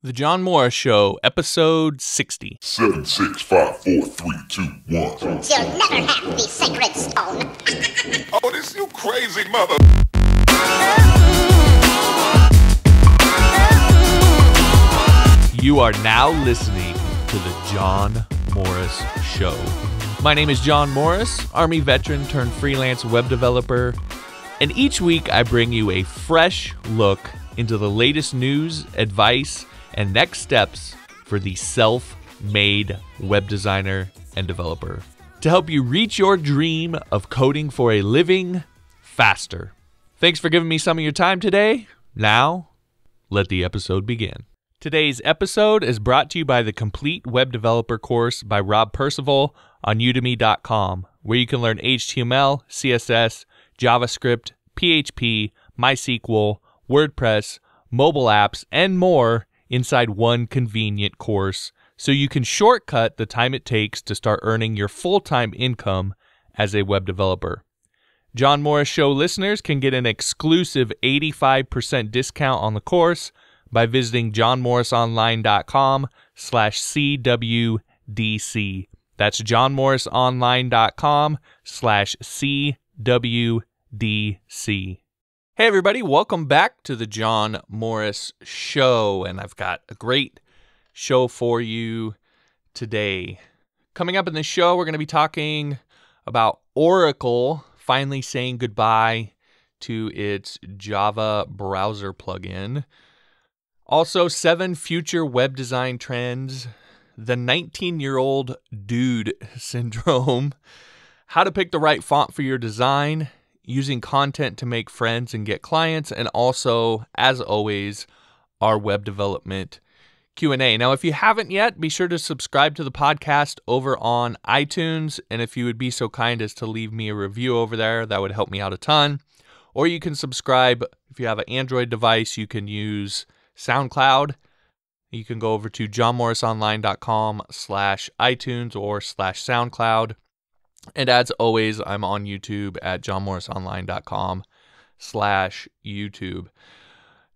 The John Morris Show, episode 60. 7, 6, 5, 4, 3, 2, 1. You'll never have the sacred stone. Oh, this you crazy mother. You are now listening to the John Morris Show. My name is John Morris, Army veteran turned freelance web developer, and each week I bring you a fresh look into the latest news, advice, and next steps for the self-made web designer and developer to help you reach your dream of coding for a living faster. Thanks for giving me some of your time today. Now, let the episode begin. Today's episode is brought to you by the Complete Web Developer course by Rob Percival on udemy.com, where you can learn HTML, CSS, JavaScript, PHP, MySQL, WordPress, mobile apps, and more inside one convenient course, so you can shortcut the time it takes to start earning your full-time income as a web developer. John Morris Show listeners can get an exclusive 85% discount on the course by visiting johnmorrisonline.com/CWDC. That's johnmorrisonline.com/CWDC. Hey everybody, welcome back to the John Morris Show, and I've got a great show for you today. Coming up in the show, we're going to be talking about Oracle finally saying goodbye to its Java browser plugin. Also, 7 future web design trends, the 19-year-old dude syndrome, how to pick the right font for your design, using content to make friends and get clients, and also, as always, our web development Q&A. Now, if you haven't yet, be sure to subscribe to the podcast over on iTunes, and if you would be so kind as to leave me a review over there, that would help me out a ton. Or you can subscribe, if you have an Android device, you can use SoundCloud. You can go over to johnmorrisonline.com/iTunes or /SoundCloud. And as always, I'm on YouTube at johnmorrisonline.com/YouTube.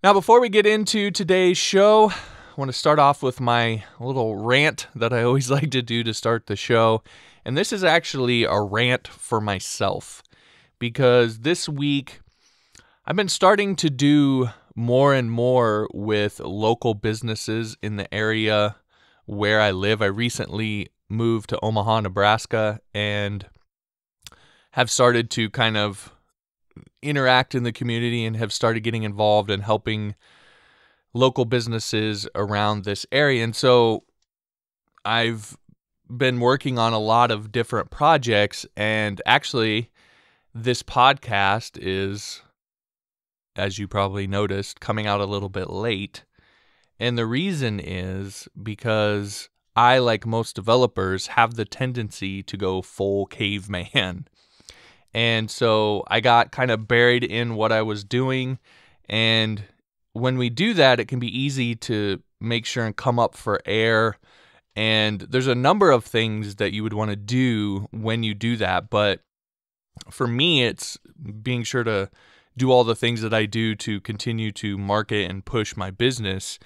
Now, before we get into today's show, I want to start off with my little rant that I always like to do to start the show. And this is actually a rant for myself, because this week I've been starting to do more and more with local businesses in the area where I live. I recently moved to Omaha, Nebraska, and have started to kind of interact in the community and have started getting involved in helping local businesses around this area. And so I've been working on a lot of different projects, and actually this podcast is, as you probably noticed, coming out a little bit late. And the reason is because I, like most developers, have the tendency to go full caveman. And so I got kind of buried in what I was doing. And when we do that, it can be easy to make sure and come up for air. And there's a number of things that you would want to do when you do that. But for me, it's being sure to do all the things that I do to continue to market and push my business.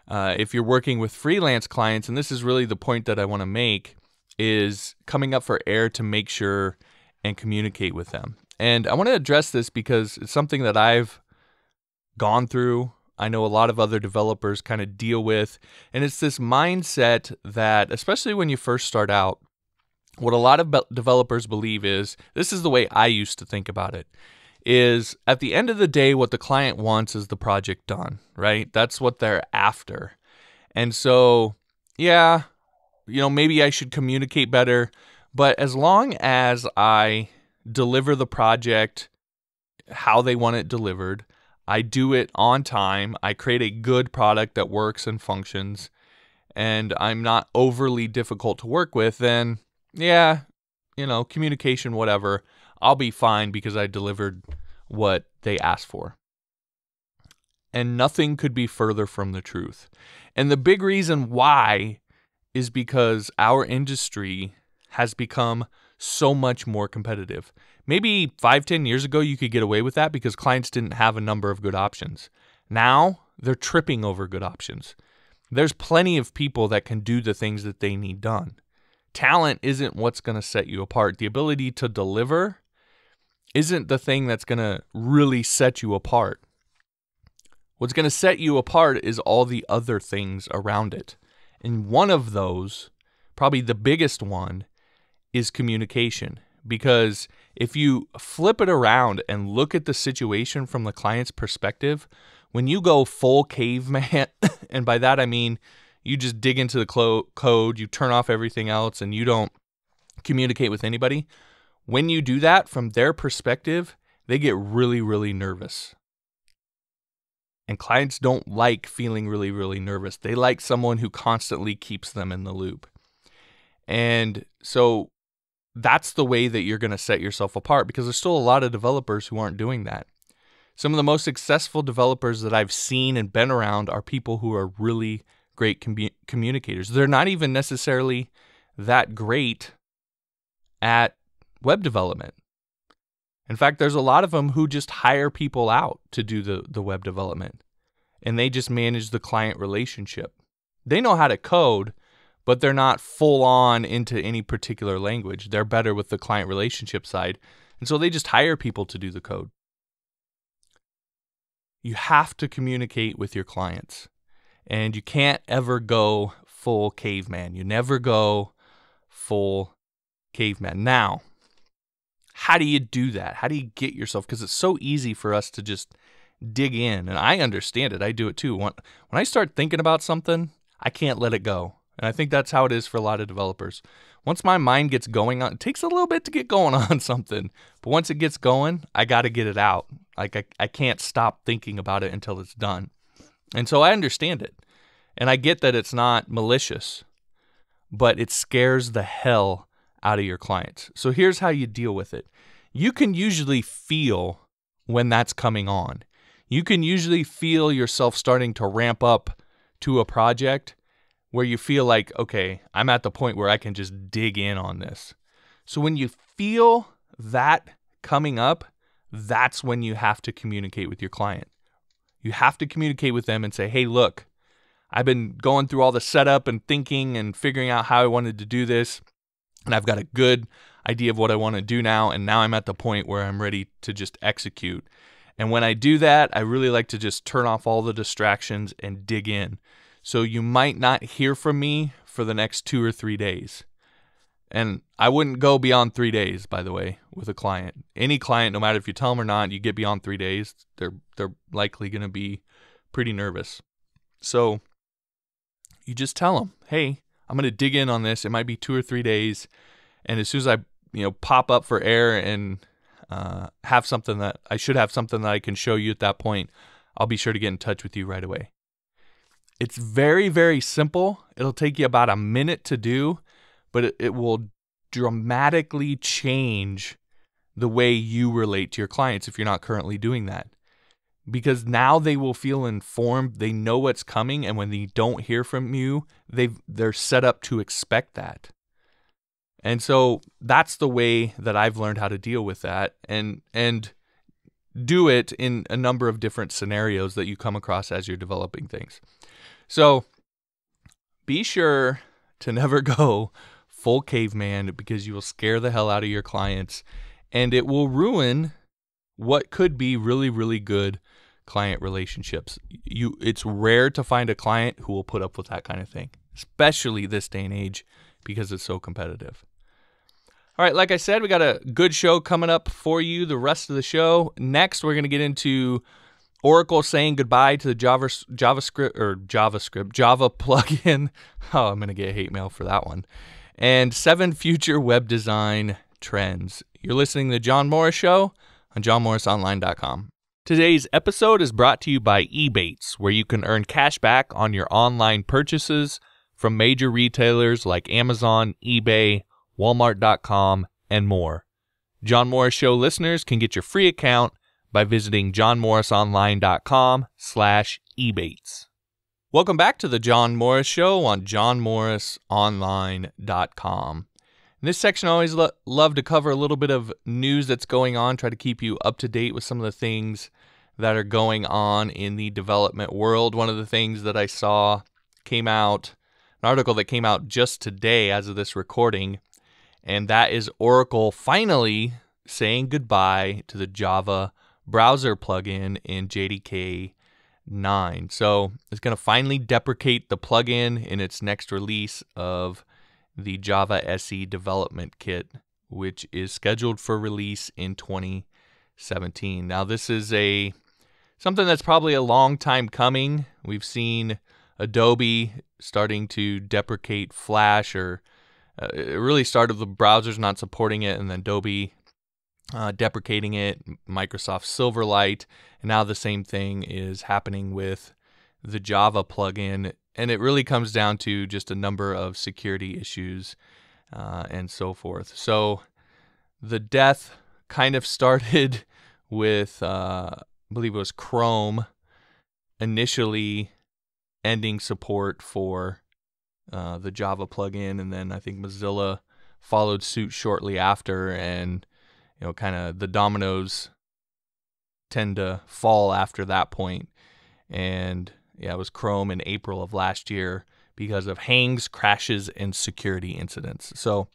If you're working with freelance clients, and this is really the point that I want to make, is coming up for air to make sure and communicate with them. And I want to address this because it's something that I've gone through. I know a lot of other developers kind of deal with, and it's this mindset that, especially when you first start out, what a lot of developers believe is, this is the way I used to think about it, is at the end of the day, what the client wants is the project done, right? That's what they're after. And so, yeah, maybe I should communicate better, but as long as I deliver the project how they want it delivered, I do it on time, I create a good product that works and functions, and I'm not overly difficult to work with, then yeah, communication, whatever, I'll be fine because I delivered what they asked for. And nothing could be further from the truth. And the big reason why is because our industry has become so much more competitive. Maybe 5-10 years ago, you could get away with that because clients didn't have a number of good options. Now, they're tripping over good options. There's plenty of people that can do the things that they need done. Talent isn't what's going to set you apart. The ability to deliver isn't the thing that's going to really set you apart. What's going to set you apart is all the other things around it. And one of those, probably the biggest one, is communication. Because if you flip it around and look at the situation from the client's perspective, when you go full caveman, and by that I mean you just dig into the code, you turn off everything else, and you don't communicate with anybody, when you do that, from their perspective, they get really, really nervous. And clients don't like feeling really, really nervous. They like someone who constantly keeps them in the loop. And so that's the way that you're going to set yourself apart, because there's still a lot of developers who aren't doing that. Some of the most successful developers that I've seen and been around are people who are really great communicators. They're not even necessarily that great at web development. In fact, there's a lot of them who just hire people out to do the web development, and they just manage the client relationship. They know how to code, but they're not full on into any particular language. They're better with the client relationship side, and so they just hire people to do the code. You have to communicate with your clients, and you can't ever go full caveman. You never go full caveman. Now, how do you do that? How do you get yourself? Because it's so easy for us to just dig in, and I understand it. I do it too. When I start thinking about something, I can't let it go, and I think that's how it is for a lot of developers. Once my mind gets going on, it takes a little bit to get going on something, but once it gets going, I got to get it out. Like I can't stop thinking about it until it's done. And so I understand it, and I get that it's not malicious, but it scares the hell out of your clients. So here's how you deal with it. You can usually feel when that's coming on. You can usually feel yourself starting to ramp up to a project where you feel like, okay, I'm at the point where I can just dig in on this. So when you feel that coming up, that's when you have to communicate with your client. You have to communicate with them and say, hey, look, I've been going through all the setup and thinking and figuring out how I wanted to do this, and I've got a good idea of what I want to do now, and now I'm at the point where I'm ready to just execute. And when I do that, I really like to just turn off all the distractions and dig in. So you might not hear from me for the next 2 or 3 days. And I wouldn't go beyond 3 days, by the way, with a client. Any client, no matter if you tell them or not, you get beyond 3 days, they're likely going to be pretty nervous. So you just tell them, hey, I'm going to dig in on this. It might be 2 or 3 days. And as soon as I pop up for air and have something that I should have something that I can show you at that point, I'll be sure to get in touch with you right away. It's very, very simple. It'll take you about a minute to do, but it will dramatically change the way you relate to your clients if you're not currently doing that. Because now they will feel informed, they know what's coming, and when they don't hear from you, they're set up to expect that. And so that's the way that I've learned how to deal with that and do it in a number of different scenarios that you come across as you're developing things. So be sure to never go full caveman, because you will scare the hell out of your clients, and it will ruin what could be really, really good client relationships. It's rare to find a client who will put up with that kind of thing, especially this day and age, because it's so competitive. All right, like I said, we got a good show coming up for you the rest of the show. Next, we're going to get into Oracle saying goodbye to the Java plugin. Oh, I'm going to get hate mail for that one. And 7 future web design trends. You're listening to The John Morris Show on johnmorrisonline.com. Today's episode is brought to you by Ebates, where you can earn cash back on your online purchases from major retailers like Amazon, eBay, Walmart.com, and more. John Morris Show listeners can get your free account by visiting johnmorrisonline.com/ebates. Welcome back to the John Morris Show on johnmorrisonline.com. In this section, I always love to cover a little bit of news that's going on, try to keep you up to date with some of the things that are going on in the development world. One of the things that I saw came out, an article that came out just today as of this recording, and that is Oracle finally saying goodbye to the Java browser plugin in JDK 9. So it's going to finally deprecate the plugin in its next release of the Java SE development kit, which is scheduled for release in 2017. Now, this is something that's probably a long time coming. We've seen Adobe starting to deprecate Flash, or it really started with the browsers not supporting it, and then Adobe deprecating it, Microsoft Silverlight, and now the same thing is happening with the Java plugin, and it really comes down to just a number of security issues and so forth. So the death kind of started with, I believe it was Chrome initially ending support for the Java plugin, and then I think Mozilla followed suit shortly after, and kind of the dominoes tend to fall after that point. And yeah, it was Chrome in April of last year because of hangs, crashes, and security incidents. So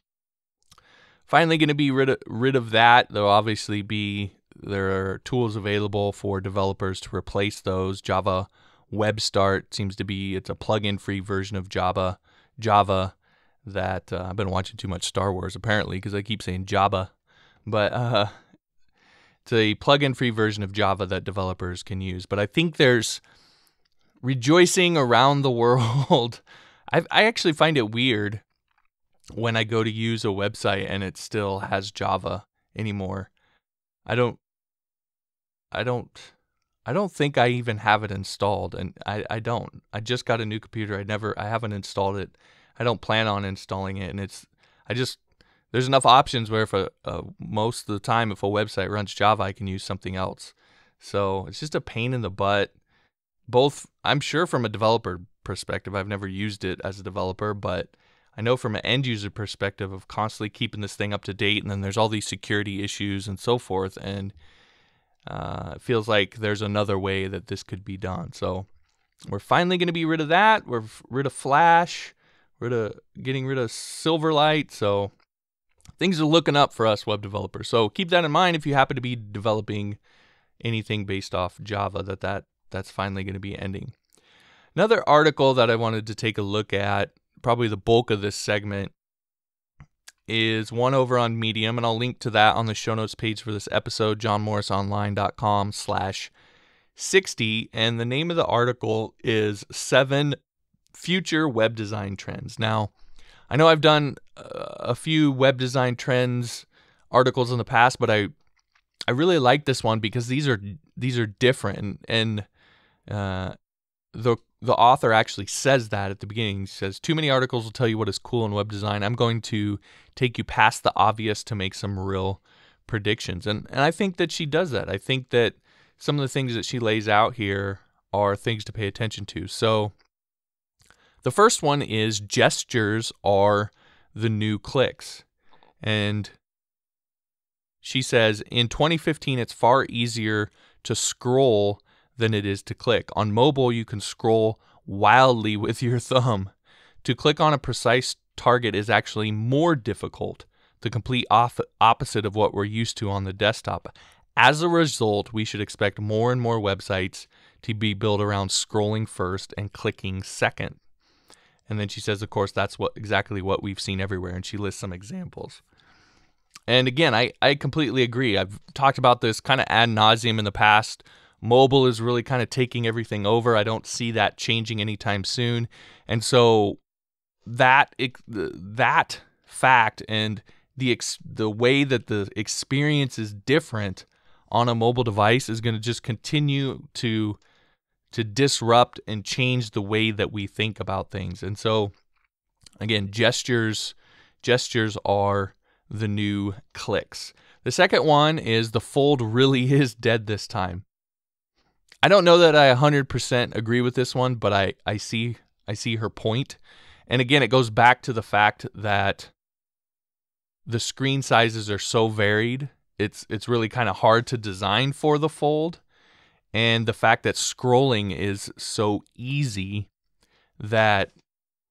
finally going to be rid of that. There are tools available for developers to replace those. Java Web Start seems to be, it's a plugin-free version of Java that I've been watching too much Star Wars apparently because I keep saying Java. But it's a plugin-free version of Java that developers can use. But I think there's rejoicing around the world. I actually find it weird when I go to use a website and it still has Java anymore. I don't think I even have it installed, and I don't. I just got a new computer. I haven't installed it. I don't plan on installing it, and there's enough options where if most of the time if a website runs Java, I can use something else. So it's just a pain in the butt. Both, I'm sure from a developer perspective, I've never used it as a developer, but I know from an end user perspective of constantly keeping this thing up to date, and then there's all these security issues and so forth, and it feels like there's another way that this could be done. So we're finally going to be rid of that. We're rid of Flash, getting rid of Silverlight. So things are looking up for us web developers. So keep that in mind if you happen to be developing anything based off Java, that's finally going to be ending. Another article that I wanted to take a look at, probably the bulk of this segment, is one over on Medium, and I'll link to that on the show notes page for this episode, johnmorrisonline.com/60, and the name of the article is 7 Future Web Design Trends. Now, I know I've done a few web design trends articles in the past, but I really like this one because these are different, and the author actually says that at the beginning. He says, too many articles will tell you what is cool in web design. I'm going to take you past the obvious to make some real predictions. And I think that she does that. I think that some of the things that she lays out here are things to pay attention to. So the first one is gestures are the new clicks. And she says, in 2015, it's far easier to scroll than it is to click. On mobile, you can scroll wildly with your thumb. To click on a precise target is actually more difficult, the complete opposite of what we're used to on the desktop. As a result, we should expect more and more websites to be built around scrolling first and clicking second. And then she says, of course, that's exactly what we've seen everywhere, and she lists some examples. And again, I completely agree. I've talked about this kind of ad nauseum in the past. Mobile is really kind of taking everything over. I don't see that changing anytime soon. And so that fact and the way that the experience is different on a mobile device is going to just continue to disrupt and change the way that we think about things. And so, again, gestures are the new clicks. The second one is the fold really is dead this time. I don't know that I 100% agree with this one, but I see her point. And again, it goes back to the fact that the screen sizes are so varied. It's really kind of hard to design for the fold. And the fact that scrolling is so easy that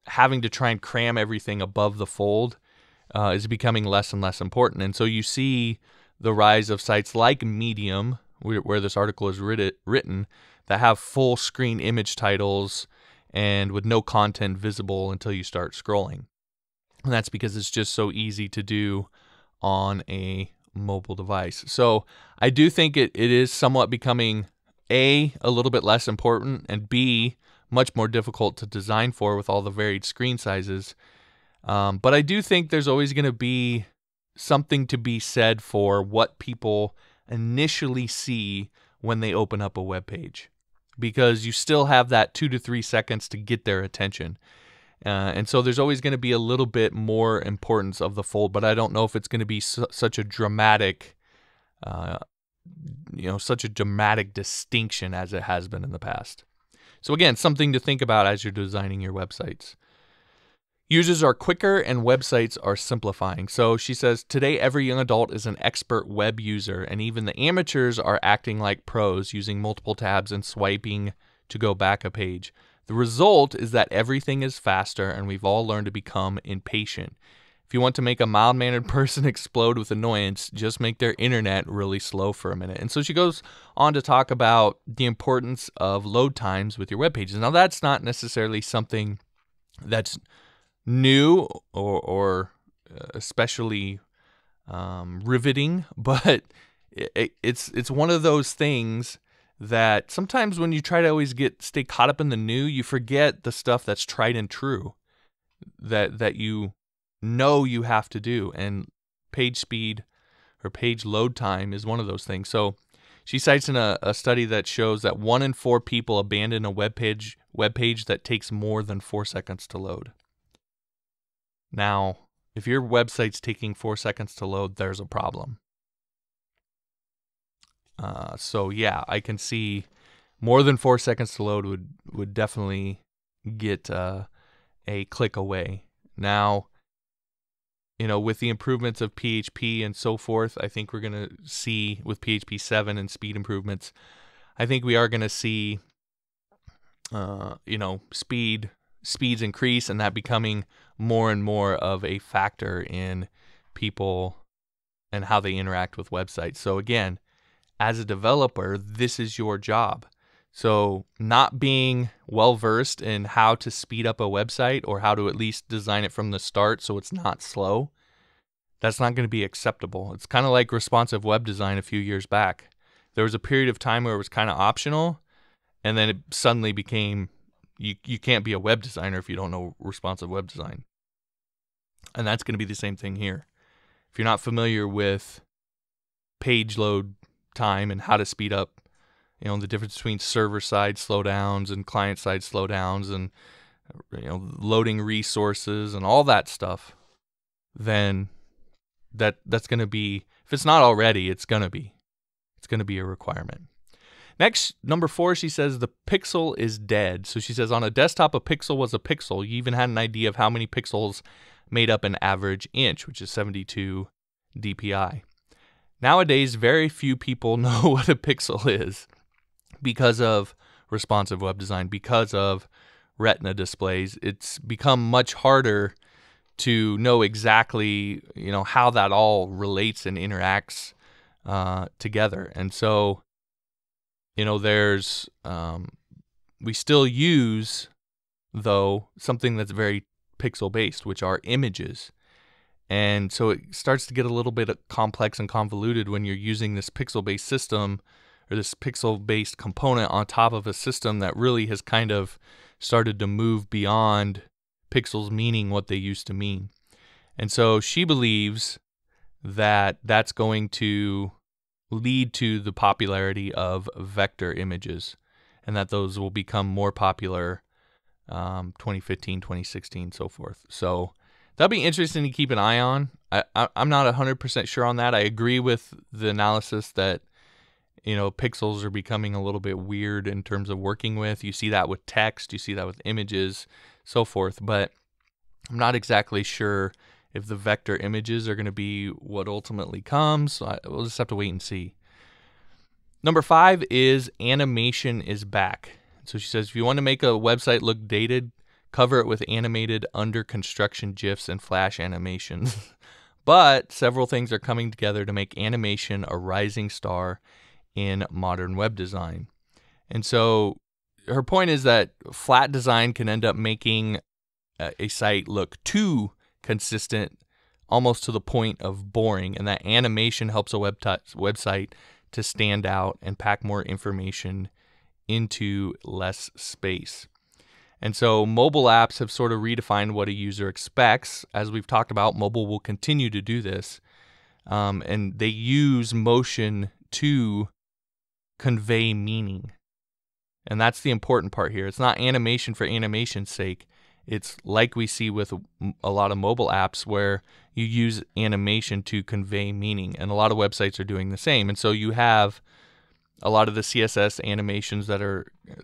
having to try and cram everything above the fold is becoming less and less important. And so you see the rise of sites like Medium, where this article is written, that have full screen image titles and with no content visible until you start scrolling. And that's because it's just so easy to do on a mobile device. So I do think it is somewhat becoming A, a little bit less important, and B, much more difficult to design for with all the varied screen sizes. But I do think there's always going to be something to be said for what people initially see when they open up a web page, because you still have that 2 to 3 seconds to get their attention. And so there's always going to be a little bit more importance of the fold, but I don't know if it's going to be such a dramatic, such a dramatic distinction as it has been in the past. So again, something to think about as you're designing your websites. Users are quicker and websites are simplifying. So she says, today every young adult is an expert web user, and even the amateurs are acting like pros, using multiple tabs and swiping to go back a page. The result is that everything is faster, and we've all learned to become impatient. If you want to make a mild-mannered person explode with annoyance, just make their internet really slow for a minute. And so she goes on to talk about the importance of load times with your web pages. Now, that's not necessarily something that's new or especially riveting, but it's one of those things that sometimes when you try to always stay caught up in the new, you forget the stuff that's tried and true that you know you have to do. And page speed or page load time is one of those things. So she cites in a study that shows that 1 in 4 people abandon a web page that takes more than 4 seconds to load. Now, if your website's taking 4 seconds to load, there's a problem. So yeah, I can see more than 4 seconds to load would definitely get a click away. Now, with the improvements of PHP and so forth, I think we're going to see with PHP 7 and speed improvements, I think we are going to see, speeds increase, and that becoming more and more of a factor in people and how they interact with websites. So again, as a developer, this is your job. So not being well-versed in how to speed up a website or how to at least design it from the start so it's not slow, that's not going to be acceptable. It's kind of like responsive web design a few years back. There was a period of time where it was kind of optional, and then it suddenly became, you can't be a web designer if you don't know responsive web design. And that's going to be the same thing here. If you're not familiar with page load time and how to speed up, the difference between server-side slowdowns and client-side slowdowns and, loading resources and all that stuff, then that's going to be, if it's not already, it's going to be a requirement. Next, number 4, she says the pixel is dead. So she says on a desktop, a pixel was a pixel. You even had an idea of how many pixels made up an average inch, which is 72 dpi. Nowadays, very few people know what a pixel is because of responsive web design, because of Retina displays. It's become much harder to know exactly, how that all relates and interacts together. And so, there's, we still use, though, something that's very pixel-based, which are images. And so it starts to get a little bit complex and convoluted when you're using this pixel-based system or this pixel-based component on top of a system that really has kind of started to move beyond pixels meaning what they used to mean. And so she believes that that's going to lead to the popularity of vector images and that those will become more popular 2015, 2016, so forth. So that'll be interesting to keep an eye on. I'm not 100% sure on that. I agree with the analysis that, pixels are becoming a little bit weird in terms of working with. You see that with text, you see that with images, so forth. But I'm not exactly sure if the vector images are going to be what ultimately comes. So we'll just have to wait and see. Number 5 is animation is back. So she says, if you want to make a website look dated, cover it with animated under construction GIFs and flash animations. But several things are coming together to make animation a rising star in modern web design. And so her point is that flat design can end up making a site look too consistent, almost to the point of boring, and that animation helps a website to stand out and pack more information into less space. And so mobile apps have sort of redefined what a user expects. As we've talked about, mobile will continue to do this. And they use motion to convey meaning. And that's the important part here. It's not animation for animation's sake. It's like we see with a lot of mobile apps where you use animation to convey meaning. And a lot of websites are doing the same. And so you have a lot of the CSS animations that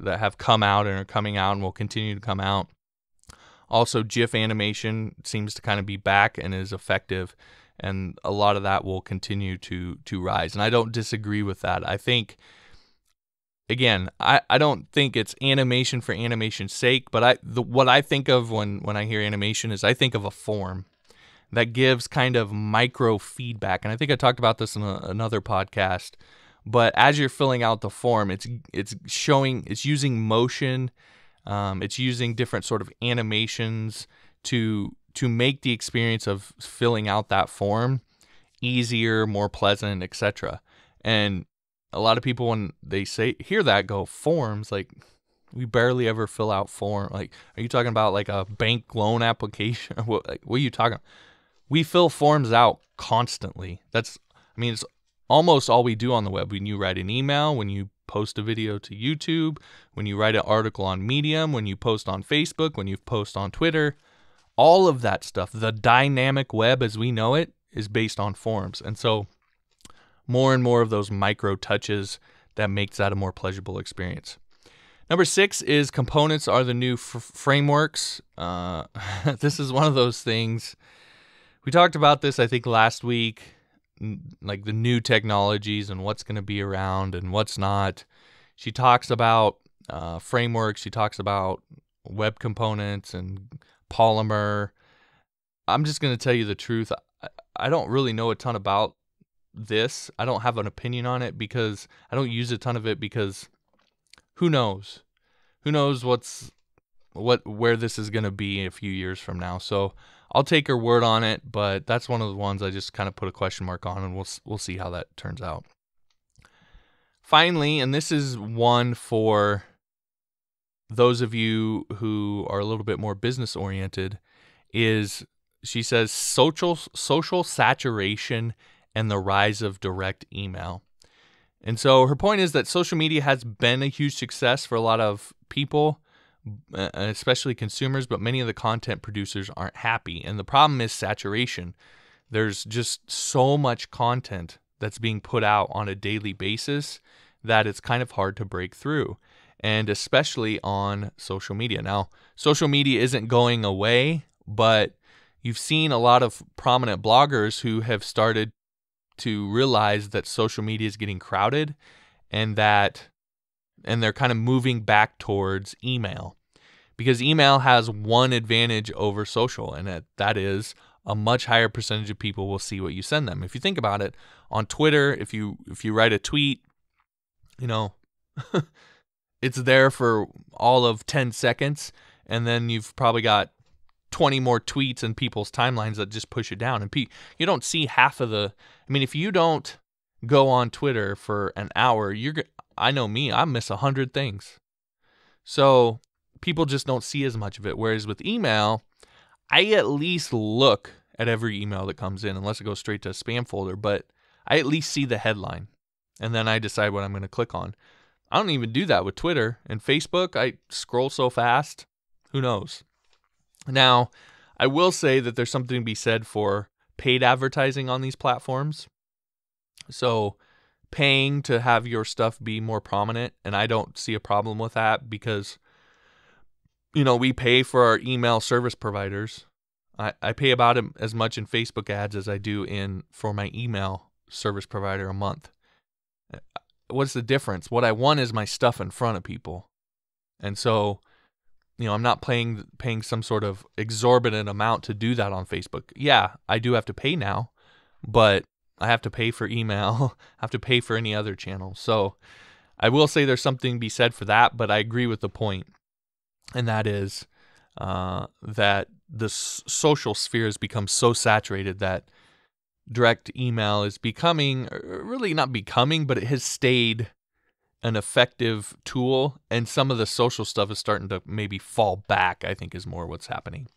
have come out and are coming out and will continue to come out. Also, GIF animation seems to kind of be back and is effective, and a lot of that will continue to rise. And I don't disagree with that. I think, again, I don't think it's animation for animation's sake, but what I think of when I hear animation is I think of a form that gives kind of micro feedback. And I think I talked about this in another podcast. But as you're filling out the form, it's using motion, it's using different sort of animations to make the experience of filling out that form easier, more pleasant, etc. And a lot of people, when they hear that, go, forms, like, we barely ever fill out form. Like, are you talking about like a bank loan application? What are you talking about? We fill forms out constantly. It's almost all we do on the web. When you write an email, when you post a video to YouTube, when you write an article on Medium, when you post on Facebook, when you post on Twitter, all of that stuff, the dynamic web as we know it, is based on forms. And so more and more of those micro touches that makes that a more pleasurable experience. Number 6 is components are the new frameworks. This is one of those things. We talked about this, I think, last week, like the new technologies and what's going to be around and what's not. She talks about frameworks. She talks about web components and Polymer. I'm just going to tell you the truth. I don't really know a ton about this. I don't have an opinion on it because I don't use a ton of it because who knows? Who knows where this is going to be a few years from now. So I'll take her word on it, but that's one of the ones I just kind of put a question mark on, and we'll see how that turns out. Finally, and this is one for those of you who are a little bit more business oriented, is she says social saturation and the rise of direct email. And so her point is that social media has been a huge success for a lot of people, especially consumers, but many of the content producers aren't happy. And the problem is saturation. There's just so much content that's being put out on a daily basis that it's kind of hard to break through, and especially on social media. Now, social media isn't going away, but you've seen a lot of prominent bloggers who have started to realize that social media is getting crowded and they're kind of moving back towards email, because email has one advantage over social, and that is a much higher percentage of people will see what you send them. If you think about it, on Twitter, if you write a tweet, it's there for all of 10 seconds, and then you've probably got 20 more tweets in people's timelines that just push it down, and you don't see half of the. I mean, if you don't go on Twitter for an hour, I know me, I miss 100 things. So people just don't see as much of it. Whereas with email, I at least look at every email that comes in, unless it goes straight to a spam folder, but I at least see the headline, and then I decide what I'm going to click on. I don't even do that with Twitter and Facebook. I scroll so fast, who knows? Now, I will say that there's something to be said for paid advertising on these platforms. So paying to have your stuff be more prominent, and I don't see a problem with that because, we pay for our email service providers. I pay about as much in Facebook ads as I do for my email service provider a month. What's the difference? What I want is my stuff in front of people. And so I'm not paying some sort of exorbitant amount to do that on Facebook. Yeah, I do have to pay now, but I have to pay for email. I have to pay for any other channel. So I will say there's something to be said for that, but I agree with the point, and that is that the social sphere has become so saturated that direct email is becoming, really not becoming, but it has stayed an effective tool, and some of the social stuff is starting to maybe fall back, I think is more what's happening.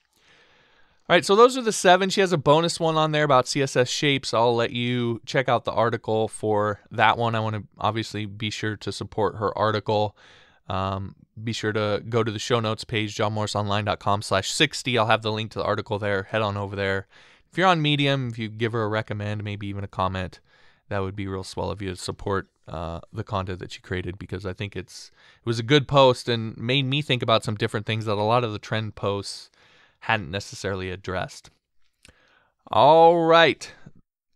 All right, so those are the 7. She has a bonus one on there about CSS shapes. I'll let you check out the article for that one. I want to obviously be sure to support her article. Be sure to go to the show notes page, johnmorrisonline.com/60. I'll have the link to the article there. Head on over there. If you're on Medium, if you give her a recommend, maybe even a comment, that would be real swell of you to support the content that she created, because I think it was a good post and made me think about some different things that a lot of the trend posts hadn't necessarily addressed. All right.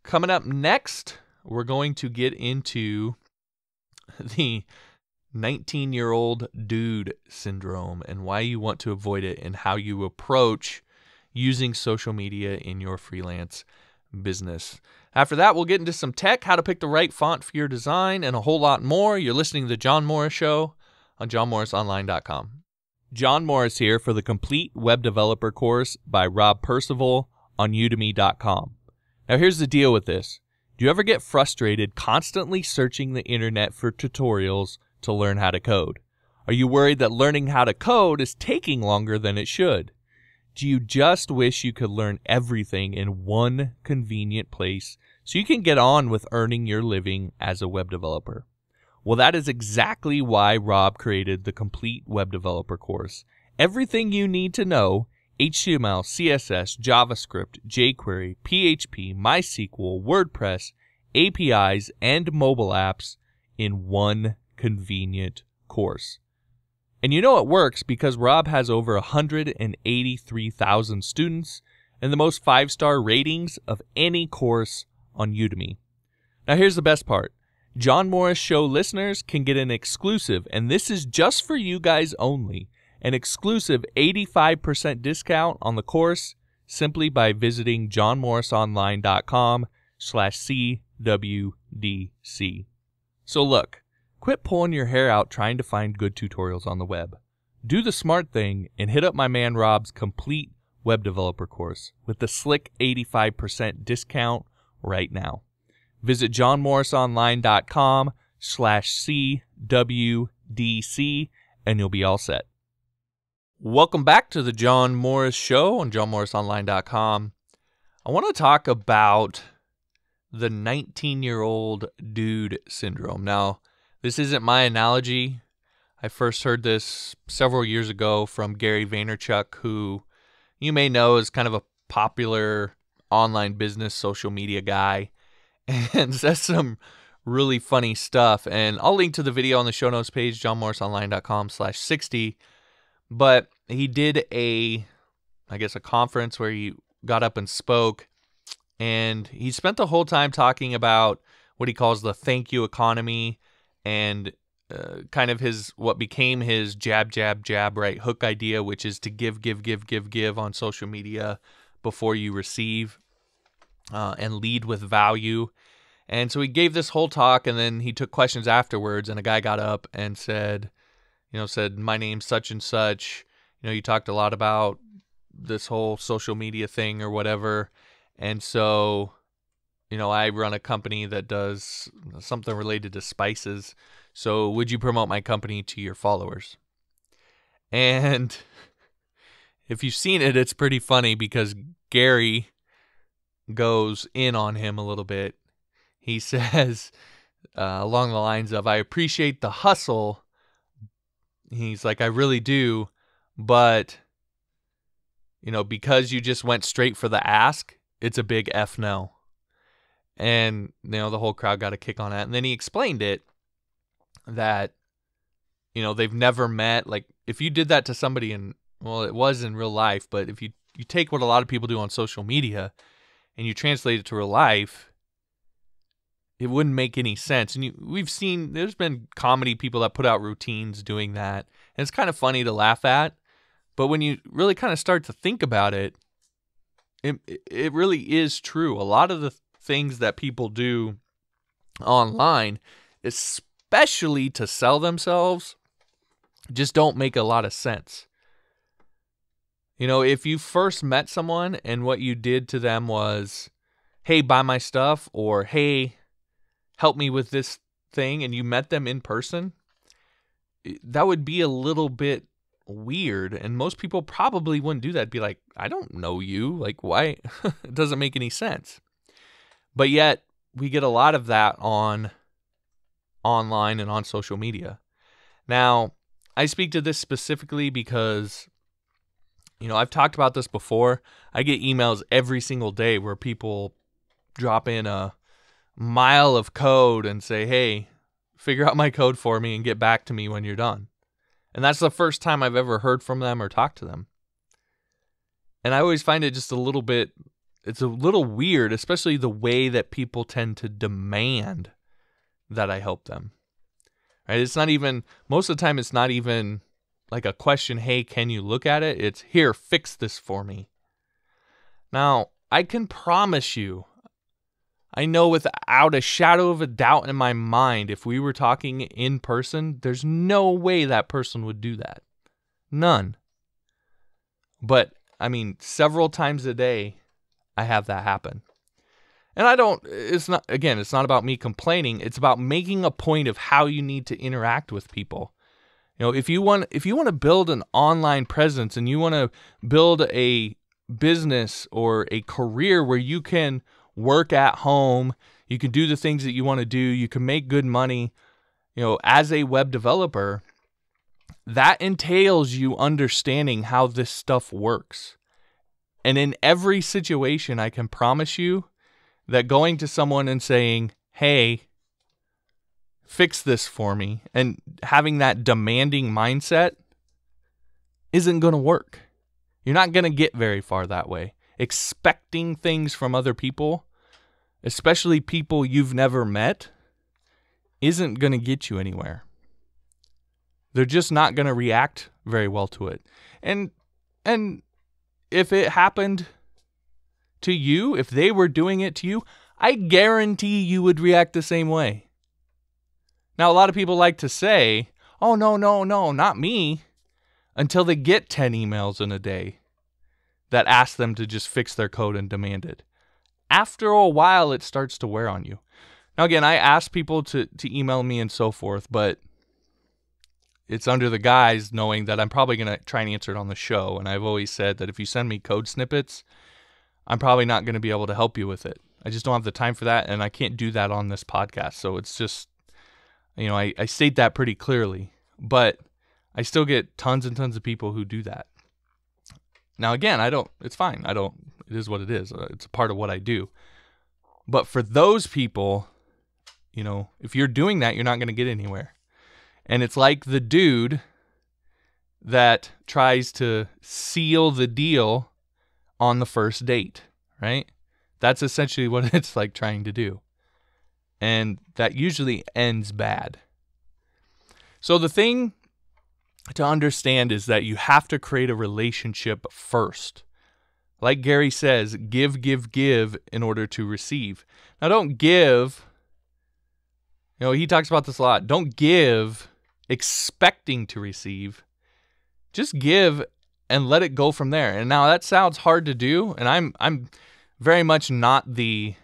Coming up next, we're going to get into the 19-year-old dude syndrome and why you want to avoid it and how you approach using social media in your freelance business. After that, we'll get into some tech, how to pick the right font for your design, and a whole lot more. You're listening to The John Morris Show on johnmorrisonline.com. John Morris here for the complete web developer course by Rob Percival on udemy.com. Now here's the deal with this. Do you ever get frustrated constantly searching the internet for tutorials to learn how to code? Are you worried that learning how to code is taking longer than it should? Do you just wish you could learn everything in one convenient place so you can get on with earning your living as a web developer? Well, that is exactly why Rob created the complete web developer course. Everything you need to know, HTML, CSS, JavaScript, jQuery, PHP, MySQL, WordPress, APIs, and mobile apps in one convenient course. And you know it works because Rob has over 183,000 students and the most 5-star ratings of any course on Udemy. Now here's the best part. John Morris Show listeners can get an exclusive, and this is just for you guys only, an exclusive 85% discount on the course simply by visiting johnmorrisonline.com/CWDC. So look, quit pulling your hair out trying to find good tutorials on the web. Do the smart thing and hit up my man Rob's complete web developer course with the slick 85% discount right now. Visit johnmorrisonline.com/CWDC and you'll be all set. Welcome back to the John Morris Show on johnmorrisonline.com. I want to talk about the 19-year-old dude syndrome. Now, this isn't my analogy. I first heard this several years ago from Gary Vaynerchuk, who you may know is kind of a popular online business social media guy and says some really funny stuff. And I'll link to the video on the show notes page, johnmorrisonline.com/60. But he did a conference where he got up and spoke, and he spent the whole time talking about what he calls the thank you economy and kind of what became his jab, jab, jab, right hook idea, which is to give on social media before you receive and lead with value. And so he gave this whole talk, and then he took questions afterwards, and a guy got up and said, my name's such and such. You talked a lot about this whole social media thing or whatever. And so, I run a company that does something related to spices. So would you promote my company to your followers? And if you've seen it, it's pretty funny because Gary goes in on him a little bit. He says along the lines of, I appreciate the hustle. He's like, I really do. But, because you just went straight for the ask, it's a big F no. And, the whole crowd got a kick on that. And then he explained it that, they've never met. Like, if you did that to somebody it was in real life, but if you take what a lot of people do on social media and you translate it to real life, it wouldn't make any sense. And we've seen, there's been comedy people that put out routines doing that. And it's kind of funny to laugh at. But when you really kind of start to think about it, it really is true. A lot of the things that people do online, especially to sell themselves, just don't make a lot of sense. You know, if you first met someone and what you did to them was, hey, buy my stuff, or hey, help me with this thing, and you met them in person, that would be a little bit weird, and most people probably wouldn't do that. Be like, I don't know you. Like, why? It doesn't make any sense. But yet, we get a lot of that online and on social media. Now, I speak to this specifically because, you know, I've talked about this before. I get emails every single day where people drop in a mile of code and say, hey, figure out my code for me and get back to me when you're done. And that's the first time I've ever heard from them or talked to them. And I always find it just it's a little weird, especially the way that people tend to demand that I help them. Right? It's not even, most of the time, it's not even like a question, hey, can you look at it? It's, here, fix this for me. Now, I can promise you, I know without a shadow of a doubt in my mind, if we were talking in person, there's no way that person would do that. None. But, I mean, several times a day, I have that happen. And it's not about me complaining. It's about making a point of how you need to interact with people. You know, if you want to build an online presence and you want to build a business or a career where you can work at home, you can do the things that you want to do, you can make good money, you know, as a web developer, that entails you understanding how this stuff works. And in every situation, I can promise you that going to someone and saying, hey, fix this for me, and having that demanding mindset isn't going to work. You're not going to get very far that way. Expecting things from other people, especially people you've never met, isn't going to get you anywhere. They're just not going to react very well to it. And if it happened to you, if they were doing it to you, I guarantee you would react the same way. Now, a lot of people like to say, oh, no, not me, until they get 10 emails in a day that ask them to just fix their code and demand it. After a while, it starts to wear on you. Now, again, I ask people to email me and so forth, but it's under the guise knowing that I'm probably going to try and answer it on the show. And I've always said that if you send me code snippets, I'm probably not going to be able to help you with it. I just don't have the time for that, and I can't do that on this podcast. So it's just, you know, I state that pretty clearly, but I still get tons and tons of people who do that. Now, again, it's fine. It is what it is. It's a part of what I do. But for those people, you know, if you're doing that, you're not going to get anywhere. And it's like the dude that tries to seal the deal on the first date, right? That's essentially what it's like trying to do. And that usually ends bad. So the thing to understand is that you have to create a relationship first. Like Gary says, give in order to receive. Now, don't give, you know, he talks about this a lot. Don't give expecting to receive. Just give and let it go from there. And now that sounds hard to do, and I'm very much not the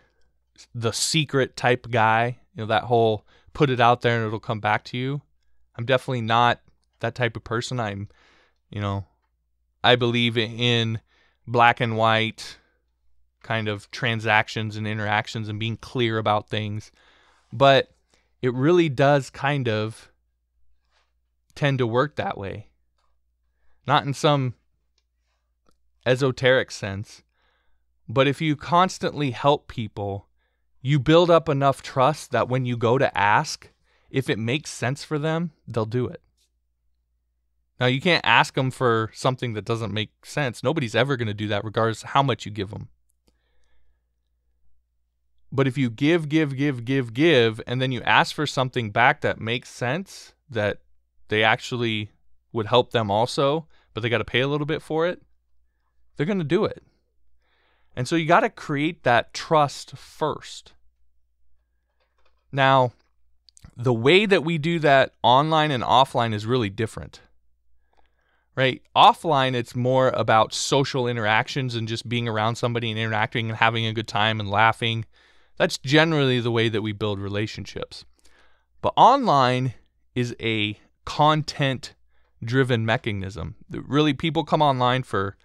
secret type guy, you know, that whole put it out there and it'll come back to you. I'm definitely not that type of person. I believe in black and white kind of transactions and interactions and being clear about things. But it really does kind of tend to work that way. Not in some esoteric sense, but if you constantly help people, you build up enough trust that when you go to ask, if it makes sense for them, they'll do it. Now, you can't ask them for something that doesn't make sense. Nobody's ever going to do that, regardless of how much you give them. But if you give, and then you ask for something back that makes sense, that they actually would help them also, but they got to pay a little bit for it, they're going to do it. And so you got to create that trust first. Now, the way that we do that online and offline is really different, right? Offline, it's more about social interactions and just being around somebody and interacting and having a good time and laughing. That's generally the way that we build relationships. But online is a content-driven mechanism. Really, people come online for,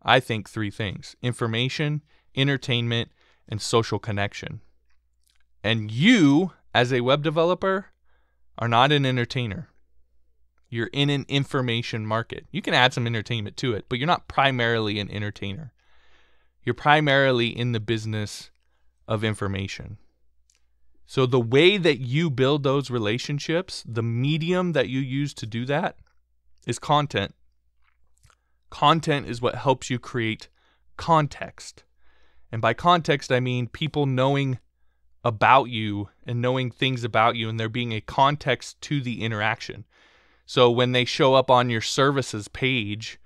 I think, 3 things: information, entertainment, and social connection. And you, as a web developer, are not an entertainer. You're in an information market. You can add some entertainment to it, but you're not primarily an entertainer. You're primarily in the business of information. So the way that you build those relationships, the medium that you use to do that, is content. Content is what helps you create context. And by context, I mean people knowing about you and knowing things about you, and there being a context to the interaction. So when they show up on your services page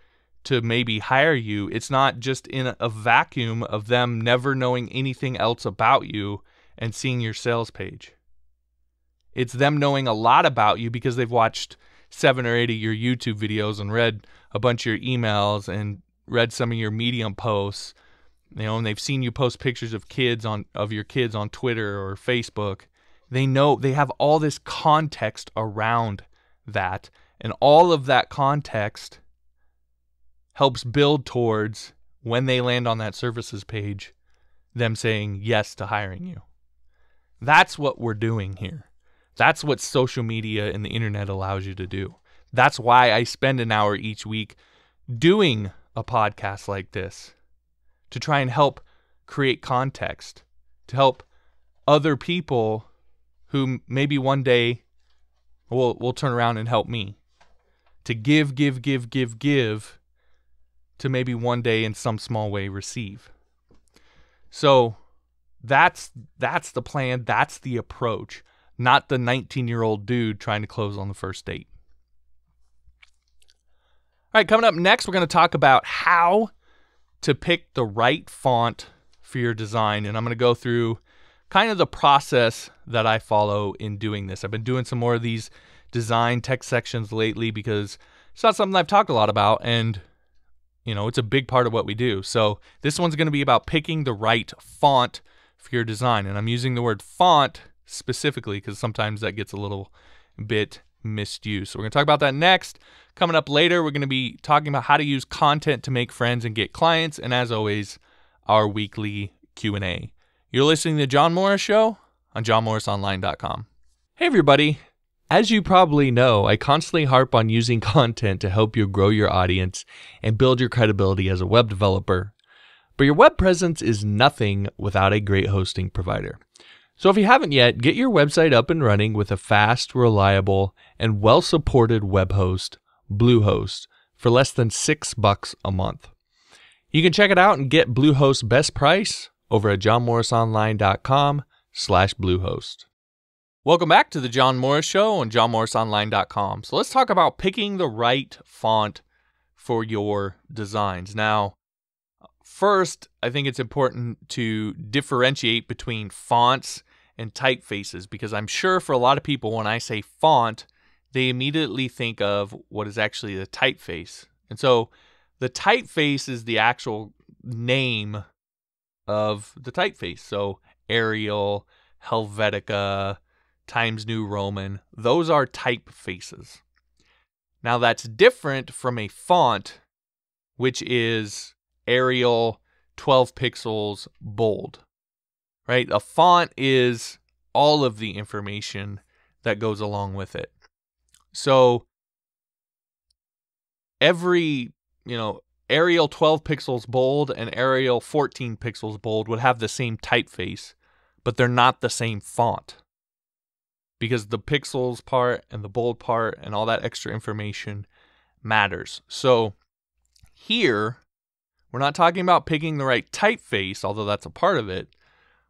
to maybe hire you, it's not just in a vacuum of them never knowing anything else about you and seeing your sales page. It's them knowing a lot about you because they've watched 7 or 8 of your YouTube videos and read a bunch of your emails and read some of your Medium posts. And they've seen you post pictures of your kids on Twitter or Facebook. They know, they have all this context around that, and all of that context helps build towards, when they land on that services page, them saying yes to hiring you. That's what we're doing here. That's what social media and the internet allows you to do. That's why I spend an hour each week doing a podcast like this, to try and help create context, to help other people who maybe one day will turn around and help me, to give, to maybe one day in some small way receive. So that's the plan, that's the approach, not the 19-year-old dude trying to close on the first date. All right, coming up next, we're going to talk about how to pick the right font for your design. And I'm going to go through kind of the process that I follow in doing this. I've been doing some more of these design text sections lately because it's not something I've talked a lot about, and it's a big part of what we do. So this one's going to be about picking the right font for your design. And I'm using the word font specifically because sometimes that gets a little bit misused. So we're going to talk about that next. Coming up later, we're going to be talking about how to use content to make friends and get clients, and as always, our weekly Q&A. You're listening to The John Morris Show on johnmorrisonline.com. Hey everybody, as you probably know, I constantly harp on using content to help you grow your audience and build your credibility as a web developer. But your web presence is nothing without a great hosting provider. So if you haven't yet, get your website up and running with a fast, reliable, and well-supported web host, Bluehost, for less than $6 a month. You can check it out and get Bluehost's best price over at johnmorrisonline.com/Bluehost. Welcome back to the John Morris Show on johnmorrisonline.com. So let's talk about picking the right font for your designs. Now, first, I think it's important to differentiate between fonts and typefaces, because I'm sure for a lot of people, when I say font, they immediately think of what is actually the typeface. And so the typeface is the actual name of the typeface. So Arial, Helvetica, Times New Roman, those are typefaces. Now that's different from a font, which is Arial, 12 pixels, bold, right? A font is all of the information that goes along with it. So every, Arial 12 pixels bold and Arial 14 pixels bold would have the same typeface, but they're not the same font, because the pixels part and the bold part and all that extra information matters. So here, we're not talking about picking the right typeface, although that's a part of it.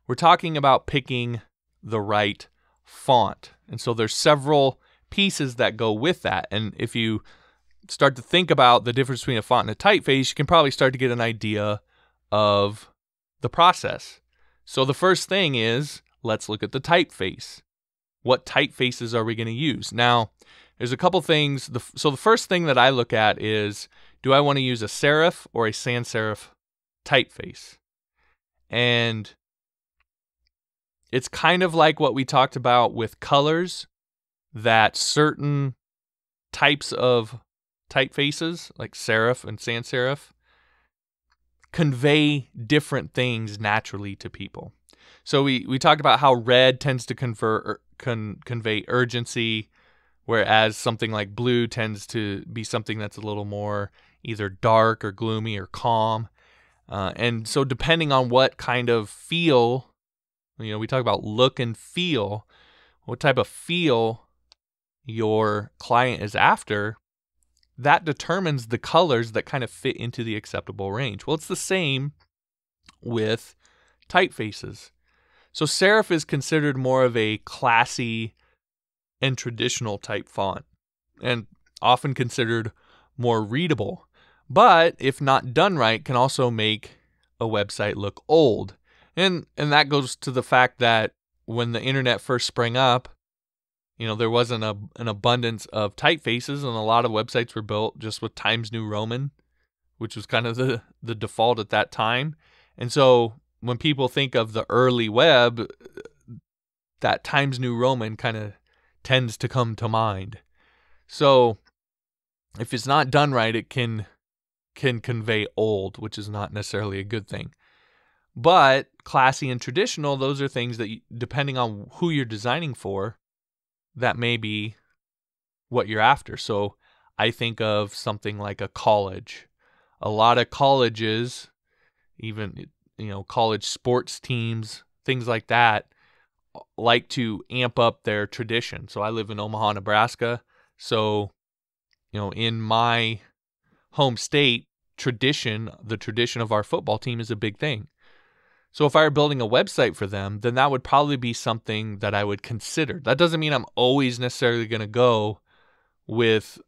We're talking about picking the right font. And so there's several pieces that go with that. And if you start to think about the difference between a font and a typeface, you can probably start to get an idea of the process. So the first thing is, let's look at the typeface. What typefaces are we going to use? Now, there's a couple things. So the first thing that I look at is, do I want to use a serif or a sans serif typeface? And it's kind of like what we talked about with colors, that certain types of typefaces, like serif and sans serif, convey different things naturally to people. So we talked about how red tends to convey urgency, whereas something like blue tends to be something that's a little more either dark or gloomy or calm. And so depending on what kind of feel, we talk about look and feel, what type of feel your client is after, that determines the colors that kind of fit into the acceptable range. Well, it's the same with typefaces. So serif is considered more of a classy and traditional type font, and often considered more readable. But if not done right, can also make a website look old. And that goes to the fact that when the internet first sprang up, there wasn't an abundance of typefaces, and a lot of websites were built just with Times New Roman, which was kind of the default at that time. And so when people think of the early web, that Times New Roman kind of tends to come to mind. So if it's not done right, it can convey old, which is not necessarily a good thing. But classy and traditional, those are things that, depending on who you're designing for, that may be what you're after. So I think of something like a college. A lot of colleges, even college sports teams, things like that, like to amp up their tradition. So I live in Omaha, Nebraska. So, in my home state, the tradition of our football team is a big thing. So if I were building a website for them, then that would probably be something that I would consider. That doesn't mean I'm always necessarily going to go with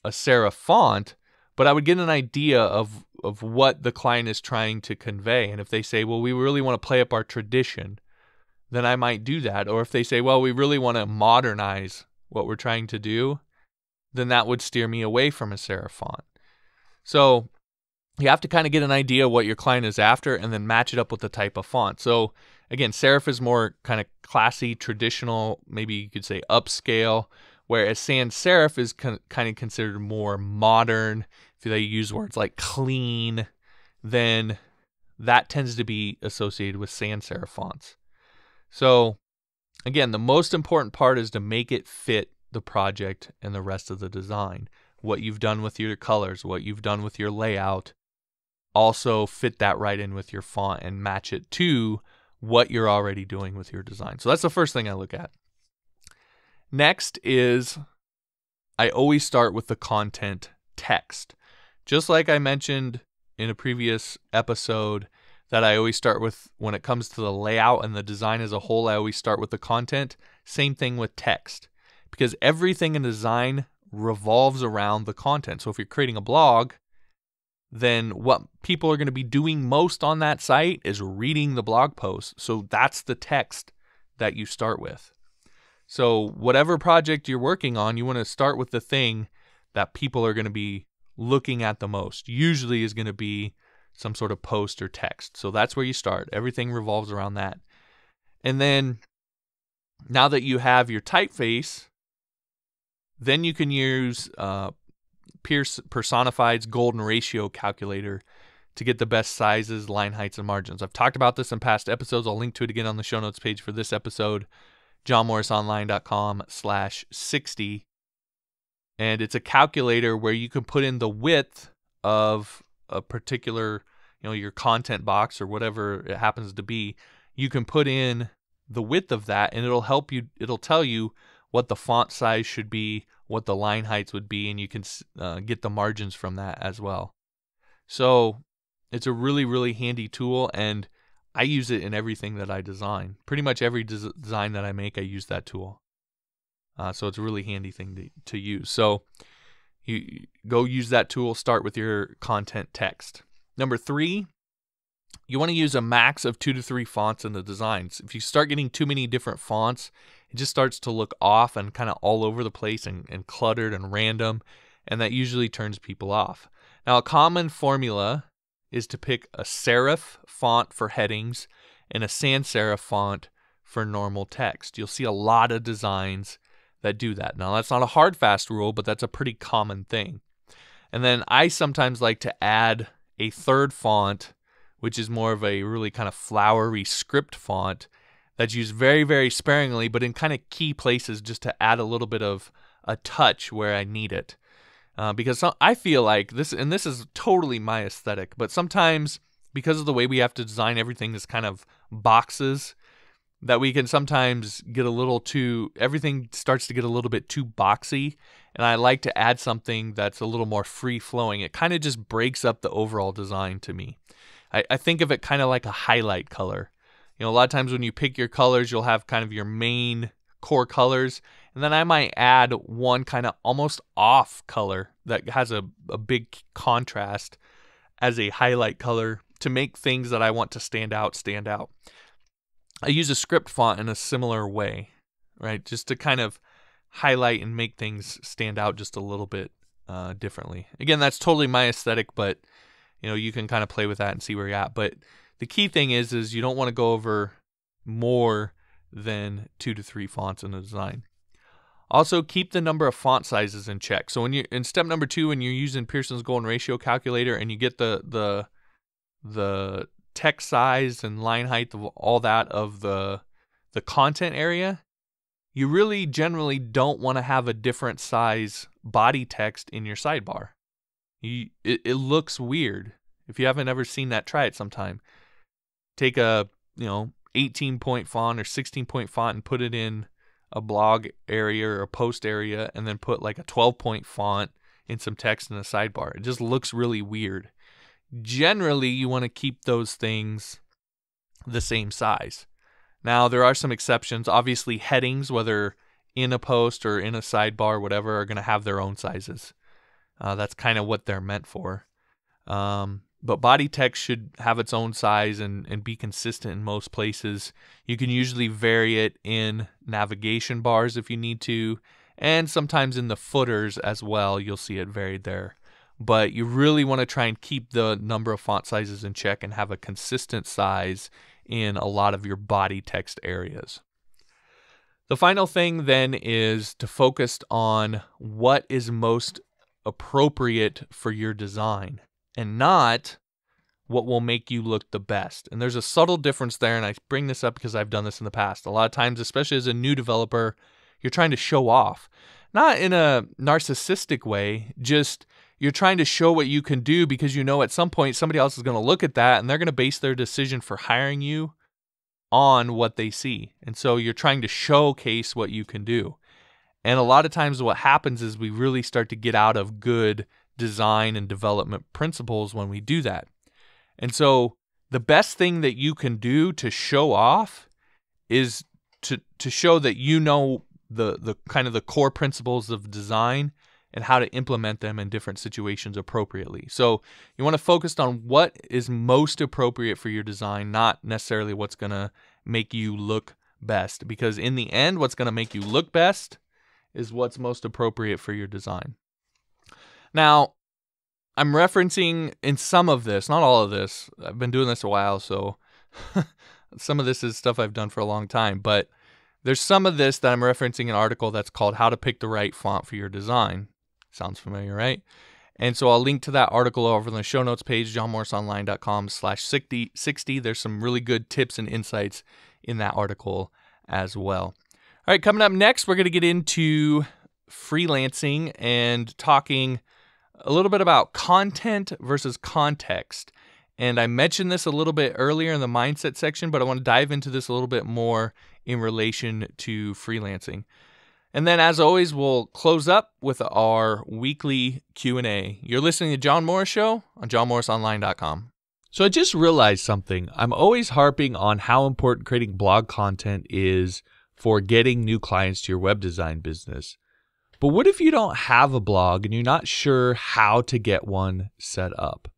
a serif font, but I would get an idea of what the client is trying to convey. And if they say, well, we really want to play up our tradition, then I might do that. Or if they say, well, we really want to modernize what we're trying to do, then that would steer me away from a serif font. So you have to kind of get an idea of what your client is after and then match it up with the type of font. So again, serif is more kind of classy, traditional, maybe you could say upscale, whereas sans serif is kind of considered more modern. If they use words like clean, then that tends to be associated with sans serif fonts. So again, the most important part is to make it fit the project and the rest of the design. What you've done with your colors, what you've done with your layout, also fit that right in with your font and match it to what you're already doing with your design. So that's the first thing I look at. Next is, I always start with the content text. Just like I mentioned in a previous episode, that I always start with, when it comes to the layout and the design as a whole, I always start with the content. Same thing with text, because everything in design revolves around the content. So if you're creating a blog, then what people are going to be doing most on that site is reading the blog post. So that's the text that you start with. So whatever project you're working on, you want to start with the thing that people are going to be looking at the most. Usually is going to be some sort of post or text. So that's where you start. Everything revolves around that. And then now that you have your typeface, then you can use Personified's golden ratio calculator to get the best sizes, line heights, and margins. I've talked about this in past episodes. I'll link to it again on the show notes page for this episode, johnmorrisonline.com/60. And it's a calculator where you can put in the width of a particular, your content box or whatever it happens to be. You can put in the width of that, and it'll help you. It'll tell you what the font size should be, what the line heights would be, and you can get the margins from that as well. So it's a really, really handy tool, and I use it in everything that I design. Pretty much every design that I make, I use that tool. So it's a really handy thing to use. So, You go use that tool, start with your content text. Number 3, you want to use a max of 2 to 3 fonts in the designs. If you start getting too many different fonts, it just starts to look off and kind of all over the place and cluttered and random, and that usually turns people off. Now, a common formula is to pick a serif font for headings and a sans serif font for normal text. You'll see a lot of designs that do that. Now, that's not a hard, fast rule, but that's a pretty common thing. And then I sometimes like to add a third font, which is more of a really kind of flowery script font that's used very, very sparingly, but in kind of key places just to add a little bit of a touch where I need it. Because I feel like this, and this is totally my aesthetic, but sometimes because of the way we have to design everything as kind of boxes, that we can sometimes get a little too, everything starts to get a little bit too boxy, and I like to add something that's a little more free-flowing. It kind of just breaks up the overall design to me. I think of it kind of like a highlight color. You know, a lot of times when you pick your colors, you'll have kind of your main core colors, and then I might add one kind of almost off color that has a big contrast as a highlight color to make things that I want to stand out. I use a script font in a similar way, right? Just to kind of highlight and make things stand out just a little bit differently. Again, that's totally my aesthetic, but you know, you can kind of play with that and see where you're at. But the key thing is you don't want to go over more than 2 to 3 fonts in the design. Also, keep the number of font sizes in check. So when you in step number 2, when you're using Pearson's Golden Ratio Calculator and you get the text size and line height of all that of the content area, you really generally don't want to have a different size body text in your sidebar. It looks weird. If you haven't ever seen that, try it sometime. Take a 18-point font or 16-point font and put it in a blog area or a post area, and then put like a 12-point font in some text in the sidebar. It just looks really weird. Generally, you want to keep those things the same size. Now, there are some exceptions. Obviously, headings, whether in a post or in a sidebar or whatever, are going to have their own sizes. That's kind of what they're meant for. But body text should have its own size and be consistent in most places. You can usually vary it in navigation bars if you need to, and sometimes in the footers as well. You'll see it varied there. But you really want to try and keep the number of font sizes in check and have a consistent size in a lot of your body text areas. The final thing then is to focus on what is most appropriate for your design and not what will make you look the best. And there's a subtle difference there, and I bring this up because I've done this in the past. A lot of times, especially as a new developer, you're trying to show off. Not in a narcissistic way, just you're trying to show what you can do because you know at some point somebody else is going to look at that and they're going to base their decision for hiring you on what they see. And so you're trying to showcase what you can do. And a lot of times what happens is we really start to get out of good design and development principles when we do that. And so the best thing that you can do to show off is to show that you know the kind of the core principles of design and how to implement them in different situations appropriately. So you want to focus on what is most appropriate for your design, not necessarily what's going to make you look best. Because in the end, what's going to make you look best is what's most appropriate for your design. Now, I'm referencing in some of this, not all of this. I've been doing this a while, so some of this is stuff I've done for a long time. But there's some of this that I'm referencing an article that's called How to Pick the Right Font for Your Design. Sounds familiar, right? And so I'll link to that article over on the show notes page, johnmorrisonline.com/60. There's some really good tips and insights in that article as well. All right, coming up next, we're going to get into freelancing and talking a little bit about content versus context. And I mentioned this a little bit earlier in the mindset section, but I want to dive into this a little bit more in relation to freelancing. And then, as always, we'll close up with our weekly Q&A. You're listening to John Morris Show on johnmorrisonline.com. So I just realized something. I'm always harping on how important creating blog content is for getting new clients to your web design business. But what if you don't have a blog and you're not sure how to get one set up?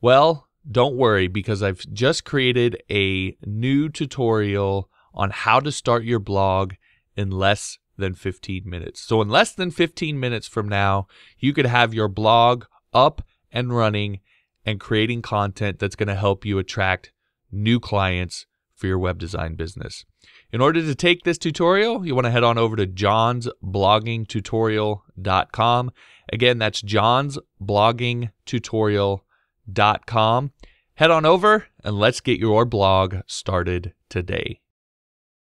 Well, don't worry, because I've just created a new tutorial on how to start your blog in less than 15 minutes. So in less than 15 minutes from now, you could have your blog up and running and creating content that's going to help you attract new clients for your web design business. In order to take this tutorial, you want to head on over to johnsbloggingtutorial.com. Again, that's johnsbloggingtutorial.com. Head on over and let's get your blog started today.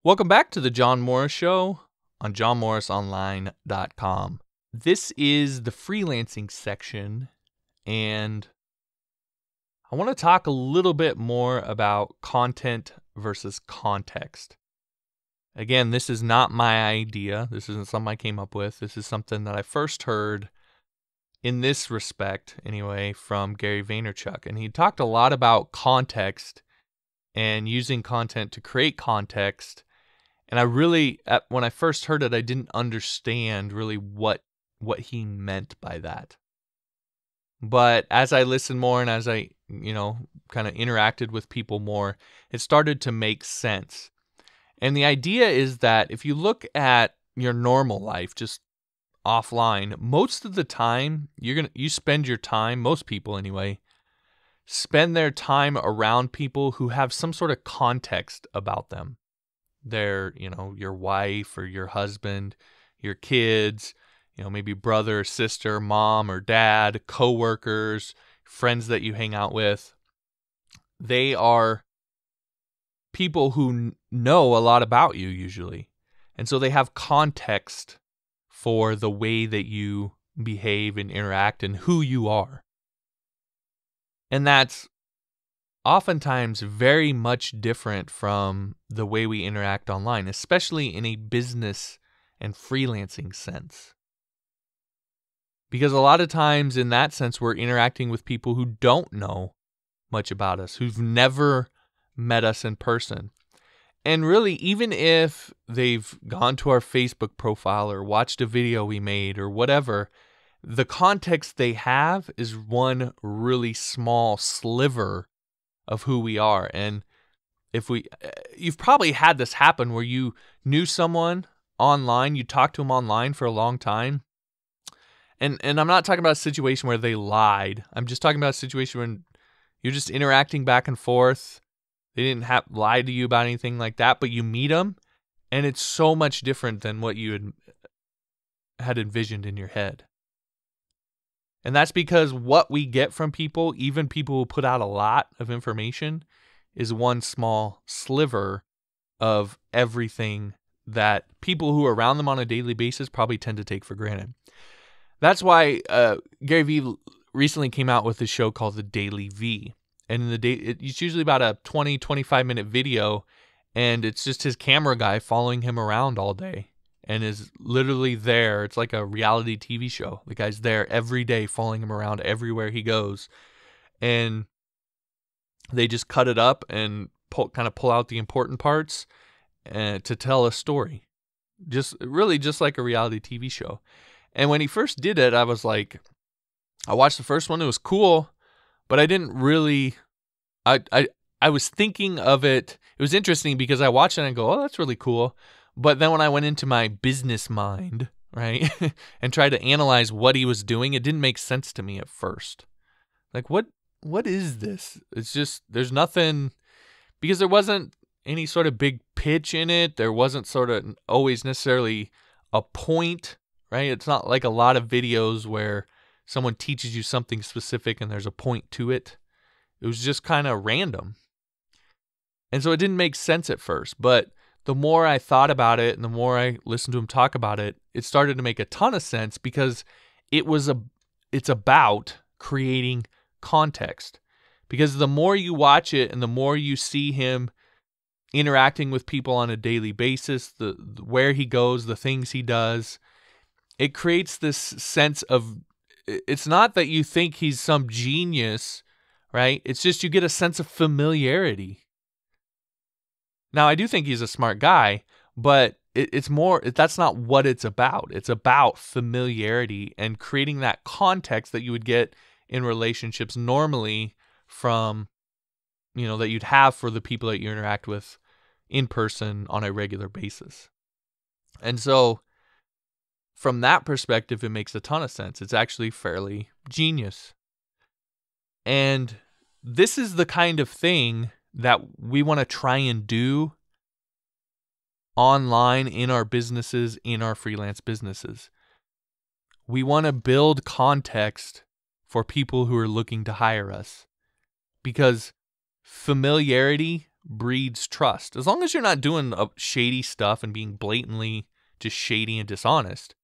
Welcome back to the John Morris Show on johnmorrisonline.com. This is the freelancing section, and I want to talk a little bit more about content versus context. Again, this is not my idea. This isn't something I came up with. This is something that I first heard in this respect, anyway, from Gary Vaynerchuk. And he talked a lot about context and using content to create context. And I really, when I first heard it, I didn't understand really what he meant by that. But as I listened more and as I, kind of interacted with people more, it started to make sense. And the idea is that if you look at your normal life, just offline, most of the time you spend your time, most people anyway, spend their time around people who have some sort of context about them. They're, your wife or your husband, your kids, maybe brother, sister, mom or dad, coworkers, friends that you hang out with. They are people who know a lot about you usually. And so they have context for the way that you behave and interact and who you are. And that's oftentimes very much different from the way we interact online, especially in a business and freelancing sense. Because a lot of times in that sense, we're interacting with people who don't know much about us, who've never met us in person. And really, even if they've gone to our Facebook profile or watched a video we made or whatever, the context they have is one really small sliver of who we are. And you've probably had this happen where you knew someone online, you talked to them online for a long time. And I'm not talking about a situation where they lied. I'm just talking about a situation when you're just interacting back and forth. They didn't lie to you about anything like that, but you meet them, and it's so much different than what you had envisioned in your head. And that's because what we get from people, even people who put out a lot of information, is one small sliver of everything that people who are around them on a daily basis probably tend to take for granted. That's why Gary Vee recently came out with a show called The Daily V. And it's usually about a 20, 25-minute video, and it's just his camera guy following him around all day and is literally there. It's like a reality TV show. The guy's there every day following him around everywhere he goes. And they just cut it up and pull out the important parts to tell a story. Just like a reality TV show. And when he first did it, I was like, I watched the first one. It was cool, but I didn't really, I was thinking of it. It was interesting because I watched it and I go, oh, that's really cool. But then when I went into my business mind, right, and tried to analyze what he was doing, it didn't make sense to me at first. Like, what is this? It's just, there's nothing, because there wasn't any sort of big pitch in it. There wasn't sort of always necessarily a point, right? It's not like a lot of videos where someone teaches you something specific and there's a point to it. It was just kind of random. And so it didn't make sense at first. But the more I thought about it and the more I listened to him talk about it, it started to make a ton of sense because it's about creating context. Because the more you watch it and the more you see him interacting with people on a daily basis, the where he goes, the things he does, it creates this sense of, it's not that you think he's some genius, right? It's just you get a sense of familiarity. Now, I do think he's a smart guy, but it's more, that's not what it's about. It's about familiarity and creating that context that you would get in relationships normally from, that you'd have for the people that you interact with in person on a regular basis. And so from that perspective, it makes a ton of sense. It's actually fairly genius. And this is the kind of thing that we want to try and do online in our businesses, in our freelance businesses. We want to build context for people who are looking to hire us, because familiarity breeds trust. As long as you're not doing shady stuff and being blatantly just shady and dishonest,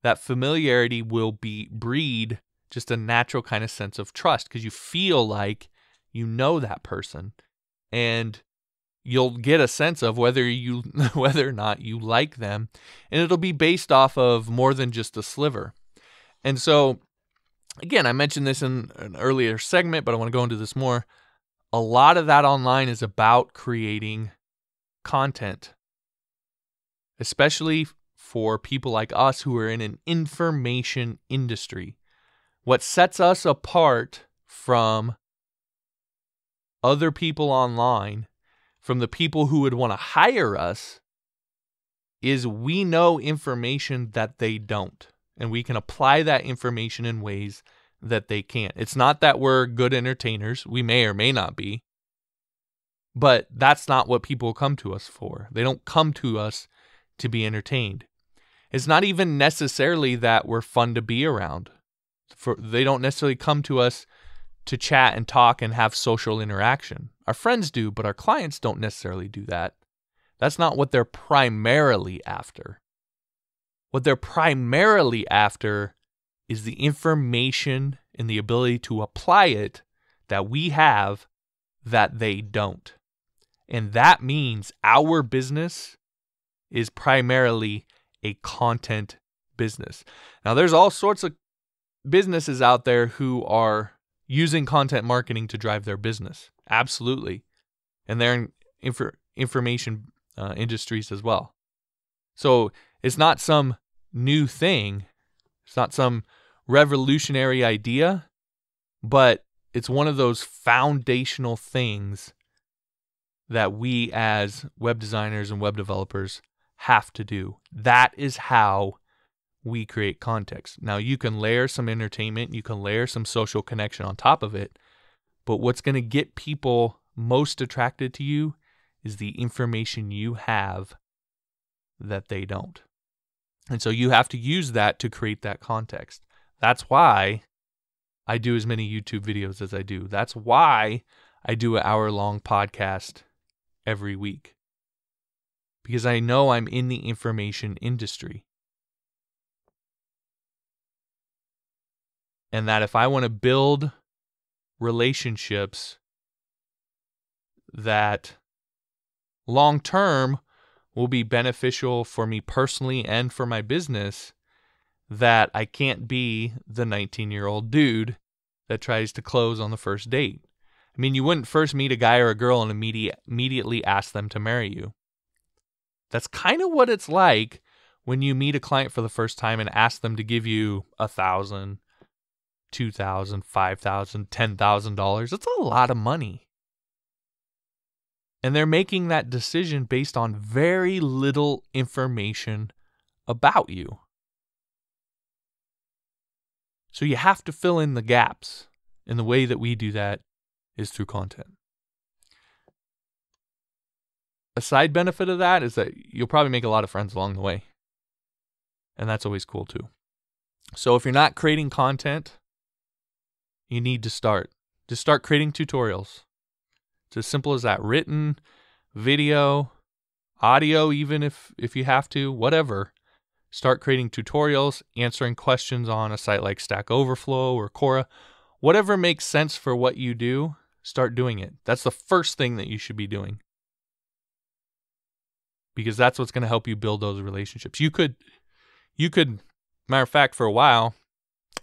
that familiarity will breed just a natural kind of sense of trust, because you feel like you know that person, and you'll get a sense of whether or not you like them, and it'll be based off of more than just a sliver. And so, again, I mentioned this in an earlier segment, but I want to go into this more. A lot of that online is about creating content, especially for people like us who are in an information industry. What sets us apart from other people online, from the people who would want to hire us, is we know information that they don't, and we can apply that information in ways that they can't. It's not that we're good entertainers. We may or may not be, but that's not what people come to us for. They don't come to us to be entertained. It's not even necessarily that we're fun to be around. They don't necessarily come to us to chat and talk and have social interaction. Our friends do, but our clients don't necessarily do that. That's not what they're primarily after. What they're primarily after is the information and the ability to apply it that we have that they don't. And that means our business is primarily a content business. Now, there's all sorts of businesses out there who are using content marketing to drive their business. Absolutely. And they're in information industries as well. So it's not some new thing. It's not some revolutionary idea, but it's one of those foundational things that we as web designers and web developers have to do. That is how we create context. Now, you can layer some entertainment, you can layer some social connection on top of it, but what's going to get people most attracted to you is the information you have that they don't. And so you have to use that to create that context. That's why I do as many YouTube videos as I do. That's why I do an hour-long podcast every week. Because I know I'm in the information industry. And that if I want to build relationships that long-term will be beneficial for me personally and for my business, that I can't be the 19-year-old dude that tries to close on the first date. I mean, you wouldn't first meet a guy or a girl and immediately ask them to marry you. That's kind of what it's like when you meet a client for the first time and ask them to give you $1,000, $2,000, $5,000, $10,000. That's a lot of money. And they're making that decision based on very little information about you. So you have to fill in the gaps. And the way that we do that is through content. A side benefit of that is that you'll probably make a lot of friends along the way. And that's always cool too. So if you're not creating content, you need to start. Just start creating tutorials. It's as simple as that. Written, video, audio, even if you have to, whatever. Start creating tutorials, answering questions on a site like Stack Overflow or Quora. Whatever makes sense for what you do, start doing it. That's the first thing that you should be doing. Because that's what's going to help you build those relationships. You could, matter of fact, for a while,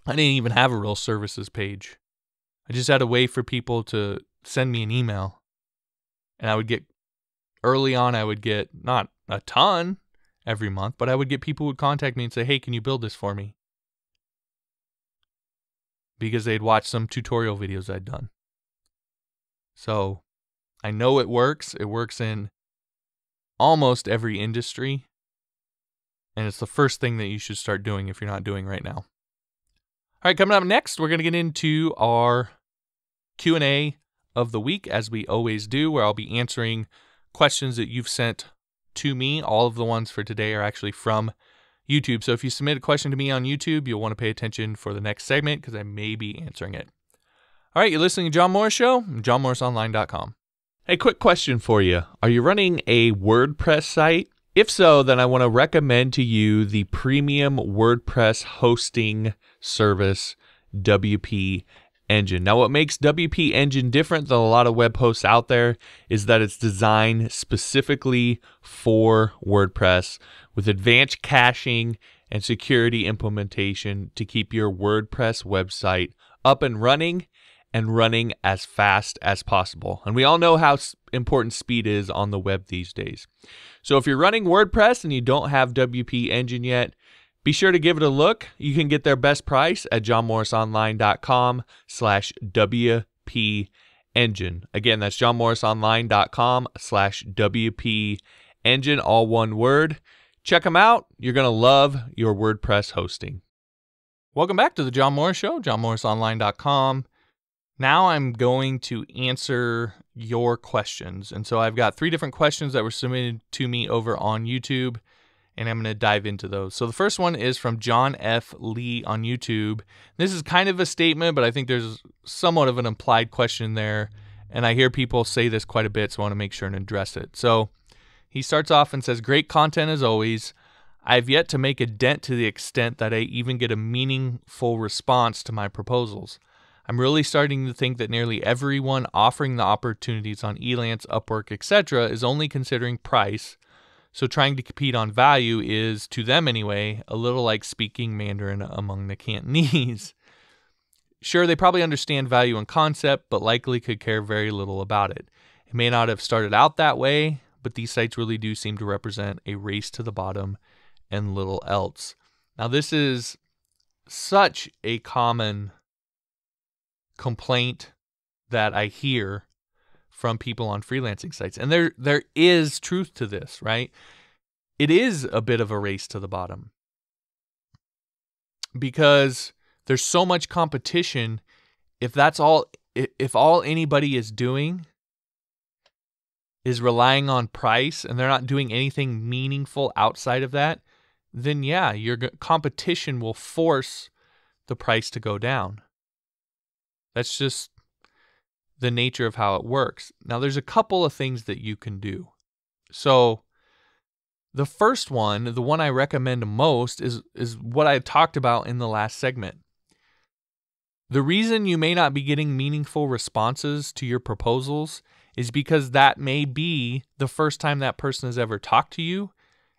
I didn't even have a real services page. I just had a way for people to send me an email. And early on, I would get, not a ton every month, but I would get people who would contact me and say, hey, can you build this for me? Because they'd watched some tutorial videos I'd done. So I know it works. It works in almost every industry. And it's the first thing that you should start doing if you're not doing right now. All right, coming up next, we're going to get into our Q&A of the week, as we always do, where I'll be answering questions that you've sent to me. All of the ones for today are actually from YouTube. So if you submit a question to me on YouTube, you'll want to pay attention for the next segment because I may be answering it. All right, you're listening to John Morris Show, johnmorrisonline.com. Hey, quick question for you. Are you running a WordPress site? If so, then I want to recommend to you the premium WordPress hosting service, WP Engine. Now, what makes WP Engine different than a lot of web hosts out there is that it's designed specifically for WordPress with advanced caching and security implementation to keep your WordPress website up and running as fast as possible. And we all know how important speed is on the web these days. So if you're running WordPress and you don't have WP Engine yet, be sure to give it a look. You can get their best price at johnmorrisonline.com/WP Engine. Again, that's johnmorrisonline.com/WP Engine, all one word. Check them out. You're going to love your WordPress hosting. Welcome back to the John Morris Show, johnmorrisonline.com. Now I'm going to answer your questions. And so I've got 3 different questions that were submitted to me over on YouTube, and I'm going to dive into those. So the first one is from John F. Lee on YouTube. This is kind of a statement, but I think there's somewhat of an implied question there, and I hear people say this quite a bit, so I want to make sure and address it. So he starts off and says, great content as always. I've yet to make a dent to the extent that I even get a meaningful response to my proposals. I'm really starting to think that nearly everyone offering the opportunities on Elance, Upwork, etc. is only considering price, so trying to compete on value is, to them anyway, a little like speaking Mandarin among the Cantonese. Sure, they probably understand value and concept, but likely could care very little about it. It may not have started out that way, but these sites really do seem to represent a race to the bottom and little else. Now, this is such a common complaint that I hear from people on freelancing sites. And there is truth to this, right? It is a bit of a race to the bottom because there's so much competition. If all anybody is doing is relying on price and they're not doing anything meaningful outside of that, then yeah, your competition will force the price to go down. That's just the nature of how it works. Now, there's a couple of things that you can do. So the first one, the one I recommend most, is what I talked about in the last segment. The reason you may not be getting meaningful responses to your proposals is because that may be the first time that person has ever talked to you,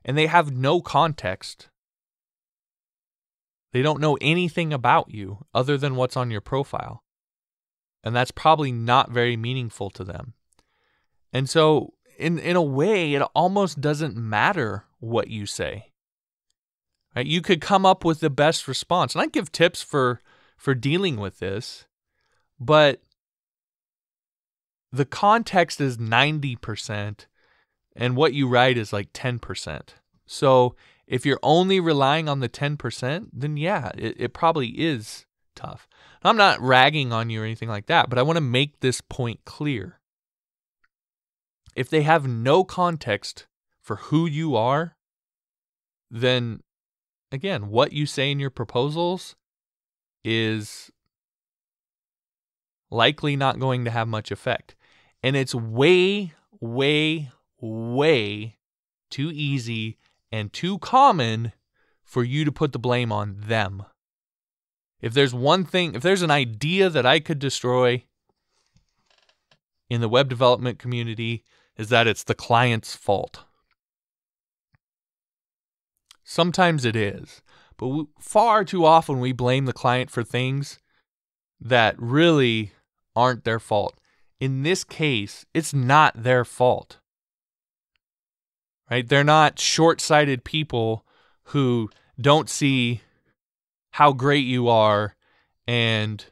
and they have no context. They don't know anything about you other than what's on your profile. And that's probably not very meaningful to them. And so, in a way, it almost doesn't matter what you say. Right? You could come up with the best response. And I give tips for dealing with this, but the context is 90%, and what you write is like 10%. So if you're only relying on the 10%, then yeah, it probably is tough. I'm not ragging on you or anything like that, but I want to make this point clear. If they have no context for who you are, then again, what you say in your proposals is likely not going to have much effect. And it's way, way, way too easy and too common for you to put the blame on them. If there's one thing, if there's an idea that I could destroy in the web development community, is that it's the client's fault. Sometimes it is, but far too often we blame the client for things that really aren't their fault. In this case, it's not their fault. right? They're not short-sighted people who don't see how great you are and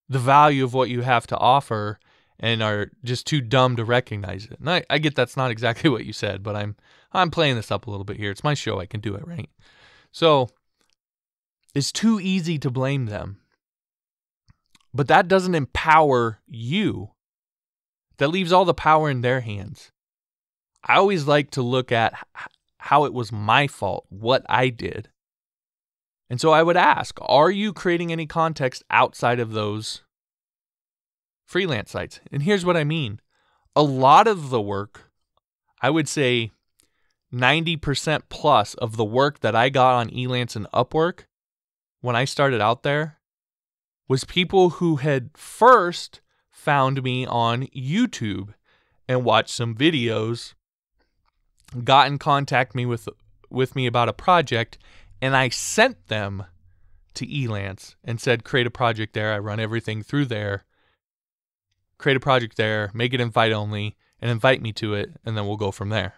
the value of what you have to offer and are just too dumb to recognize it. And I get that's not exactly what you said, but I'm playing this up a little bit here. It's my show. I can do it, right? So it's too easy to blame them. But that doesn't empower you. That leaves all the power in their hands. I always like to look at how it was my fault, what I did. And so I would ask, are you creating any context outside of those freelance sites? And here's what I mean. A lot of the work, I would say 90% plus of the work that I got on Elance and Upwork when I started out there was people who had first found me on YouTube and watched some videos, got in contact with me about a project, and I sent them to Elance and said, create a project there. I run everything through there. Create a project there, make it invite only, and invite me to it, and then we'll go from there.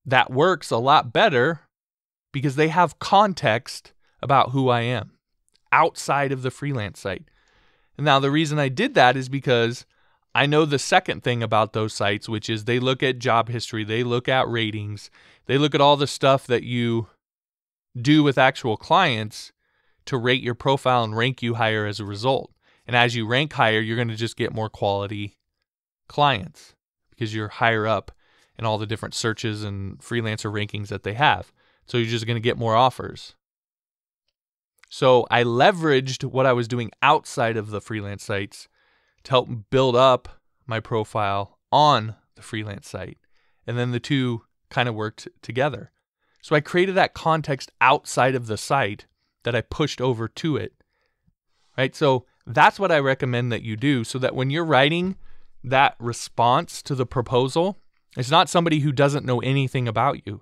That works a lot better because they have context about who I am outside of the freelance site. And now the reason I did that is because I know the second thing about those sites, which is they look at job history, they look at ratings, they look at all the stuff that you do with actual clients to rate your profile and rank you higher as a result. And as you rank higher, you're going to just get more quality clients because you're higher up in all the different searches and freelancer rankings that they have. So you're just going to get more offers. So I leveraged what I was doing outside of the freelance sites to help build up my profile on the freelance site. And then the two kind of worked together. So I created that context outside of the site that I pushed over to it. Right? So that's what I recommend that you do, so that when you're writing that response to the proposal, it's not somebody who doesn't know anything about you.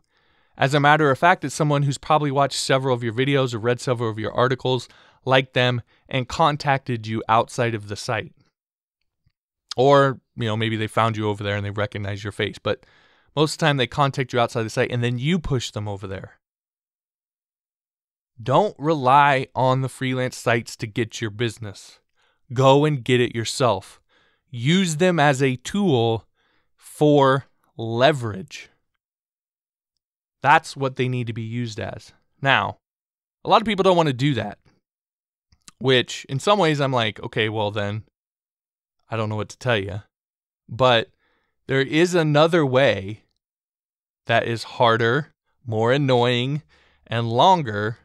As a matter of fact, it's someone who's probably watched several of your videos or read several of your articles, liked them, and contacted you outside of the site. Or, maybe they found you over there and they recognize your face. But most of the time they contact you outside the site and then you push them over there. Don't rely on the freelance sites to get your business. Go and get it yourself. Use them as a tool for leverage. That's what they need to be used as. Now, a lot of people don't want to do that, which in some ways I'm like, okay, well then, I don't know what to tell you. But there is another way that is harder, more annoying, and longer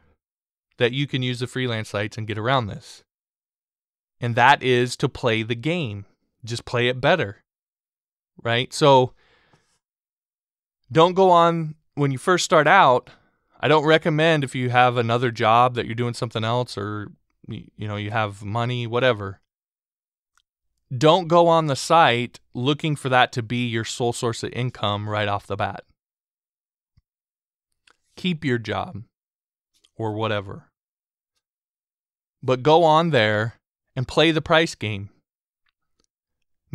that you can use the freelance sites and get around this. And that is to play the game. Just play it better, right? So don't go on when you first start out. I don't recommend, if you have another job that you're doing something else, or you have money, whatever. Don't go on the site looking for that to be your sole source of income right off the bat. Keep your job or whatever. But go on there and play the price game.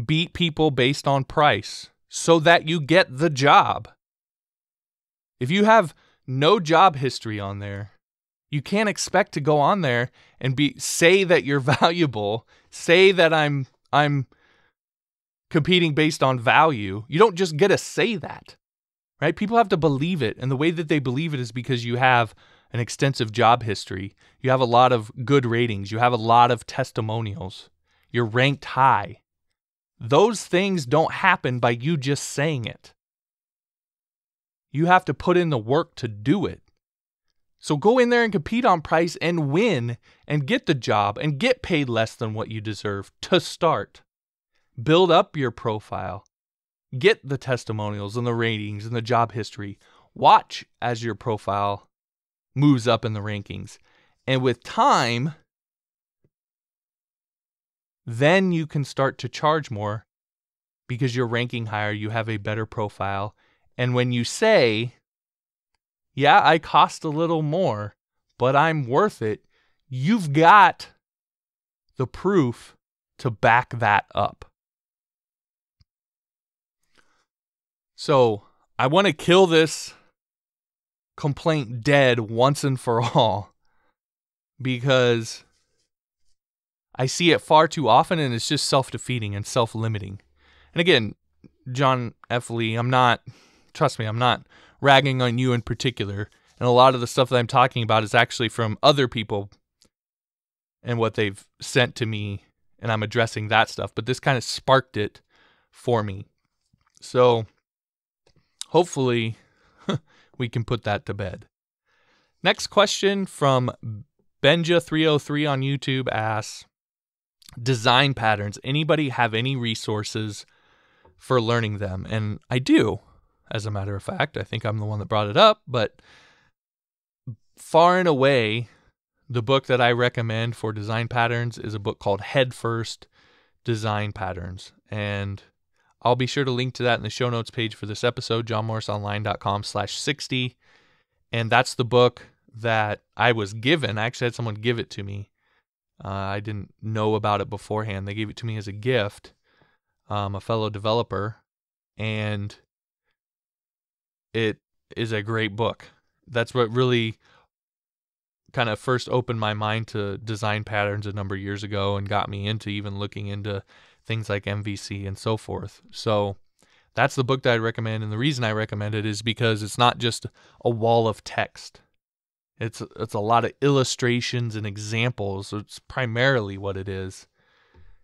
Beat people based on price so that you get the job. If you have no job history on there, you can't expect to go on there and say that you're valuable, say that I'm competing based on value. You don't just get to say that, right? People have to believe it. And the way that they believe it is because you have an extensive job history. You have a lot of good ratings. You have a lot of testimonials. You're ranked high. Those things don't happen by you just saying it. You have to put in the work to do it. So go in there and compete on price and win and get the job and get paid less than what you deserve to start. Build up your profile. Get the testimonials and the ratings and the job history. Watch as your profile moves up in the rankings. And with time, then you can start to charge more because you're ranking higher, you have a better profile. And when you say, yeah, I cost a little more, but I'm worth it, you've got the proof to back that up. So I want to kill this complaint dead once and for all, because I see it far too often, and it's just self-defeating and self-limiting. And again, John F. Lee, trust me, I'm not ragging on you in particular. And a lot of the stuff that I'm talking about is actually from other people and what they've sent to me, and I'm addressing that stuff. But this kind of sparked it for me. So hopefully we can put that to bed. Next question from Benja303 on YouTube asks, design patterns. Anybody have any resources for learning them? And I do, as a matter of fact. I think I'm the one that brought it up, but far and away, the book that I recommend for design patterns is a book called Head First Design Patterns. And I'll be sure to link to that in the show notes page for this episode, johnmorrisonline.com/60. And that's the book that I was given. I actually had someone give it to me. I didn't know about it beforehand. They gave it to me as a gift, a fellow developer, and it is a great book. That's what really kind of first opened my mind to design patterns a number of years ago and got me into even looking into things like MVC and so forth. So that's the book that I recommend, and the reason I recommend it is because it's not just a wall of text. It's a lot of illustrations and examples. It's primarily what it is.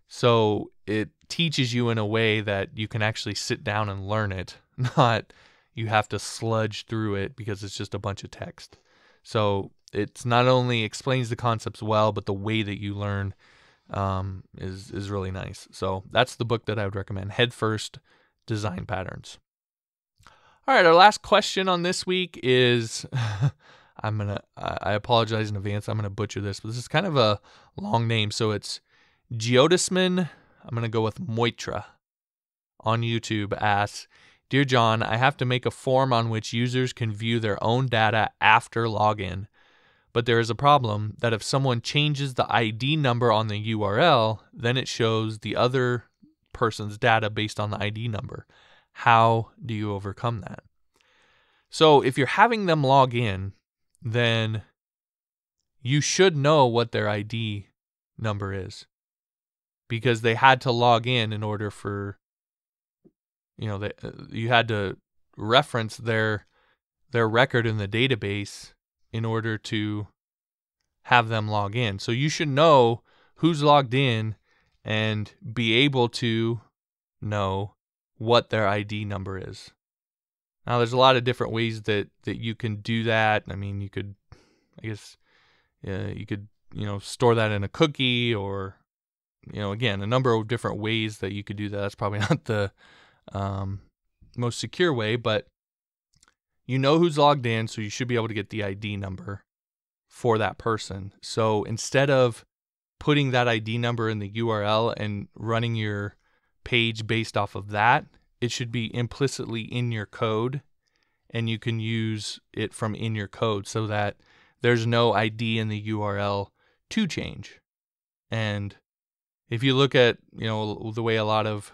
So it teaches you in a way that you can actually sit down and learn it, not you have to sludge through it because it's just a bunch of text. So it's not only explains the concepts well, but the way that you learn is really nice. So that's the book that I would recommend, Head First Design Patterns. All right, our last question on this week is, I apologize in advance, I'm going to butcher this, but this is kind of a long name. So it's Geodisman, I'm going to go with Moitra on YouTube, asks, Dear John, I have to make a form on which users can view their own data after login. But there is a problem that if someone changes the ID number on the URL, then it shows the other person's data based on the ID number. How do you overcome that? So if you're having them log in, then you should know what their ID number is, because they had to log in order for, you had to reference their record in the database in order to have them log in. So you should know who's logged in and be able to know what their ID number is. Now, there's a lot of different ways that you can do that. I mean, you could, store that in a cookie, or, again, a number of different ways that you could do that. That's probably not the most secure way, but you know who's logged in, so you should be able to get the ID number for that person. So instead of putting that ID number in the URL and running your page based off of that, it should be implicitly in your code, and you can use it from in your code so that there's no ID in the URL to change. And if you look at, the way a lot of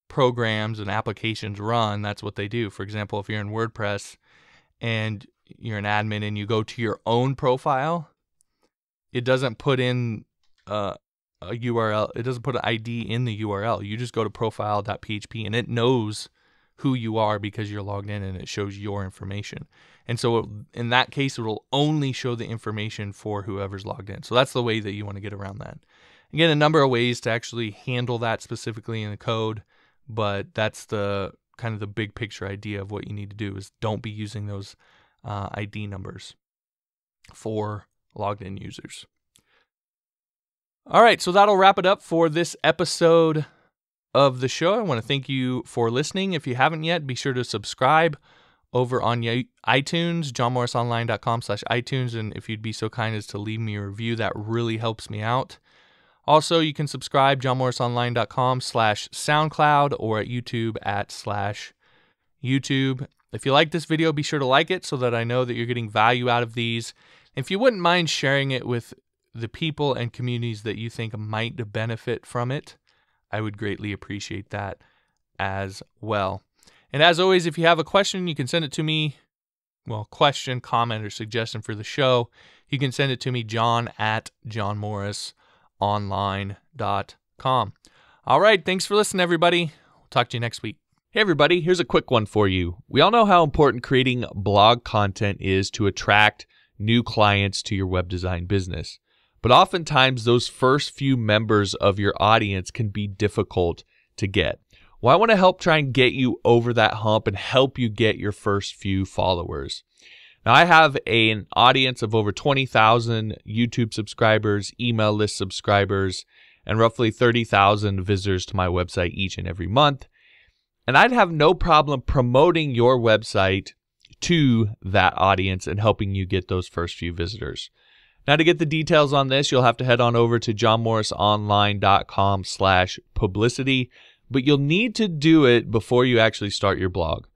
programs and applications run, that's what they do. For example, if you're in WordPress and you're an admin and you go to your own profile, it doesn't put in a URL. It doesn't put an ID in the URL. You just go to profile.php and it knows who you are because you're logged in, and it shows your information. And so in that case, it will only show the information for whoever's logged in. So that's the way that you want to get around that. Again, a number of ways to actually handle that specifically in the code, but that's the kind of the big picture idea of what you need to do is don't be using those ID numbers for logged in users. All right, so that'll wrap it up for this episode of the show. I want to thank you for listening. If you haven't yet, be sure to subscribe over on iTunes, johnmorrisonline.com/iTunes, and if you'd be so kind as to leave me a review, that really helps me out. Also, you can subscribe johnmorrisonline.com/SoundCloud or at YouTube @/YouTube. If you like this video, be sure to like it so that I know that you're getting value out of these. If you wouldn't mind sharing it with the people and communities that you think might benefit from it, I would greatly appreciate that as well. And as always, if you have a question, you can send it to me. Well, question, comment, or suggestion for the show. You can send it to me, john@johnmorrisonline.com. All right, thanks for listening, everybody. We'll talk to you next week. Hey, everybody, here's a quick one for you. We all know how important creating blog content is to attract new clients to your web design business. But oftentimes, those first few members of your audience can be difficult to get. Well, I want to help try and get you over that hump and help you get your first few followers. Now, I have an audience of over 20,000 YouTube subscribers, email list subscribers, and roughly 30,000 visitors to my website each and every month. And I'd have no problem promoting your website to that audience and helping you get those first few visitors. Now, to get the details on this, you'll have to head on over to johnmorrisonline.com/publicity, but you'll need to do it before you actually start your blog.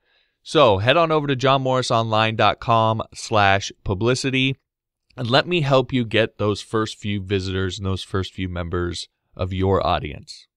So head on over to johnmorrisonline.com/publicity and let me help you get those first few visitors and those first few members of your audience.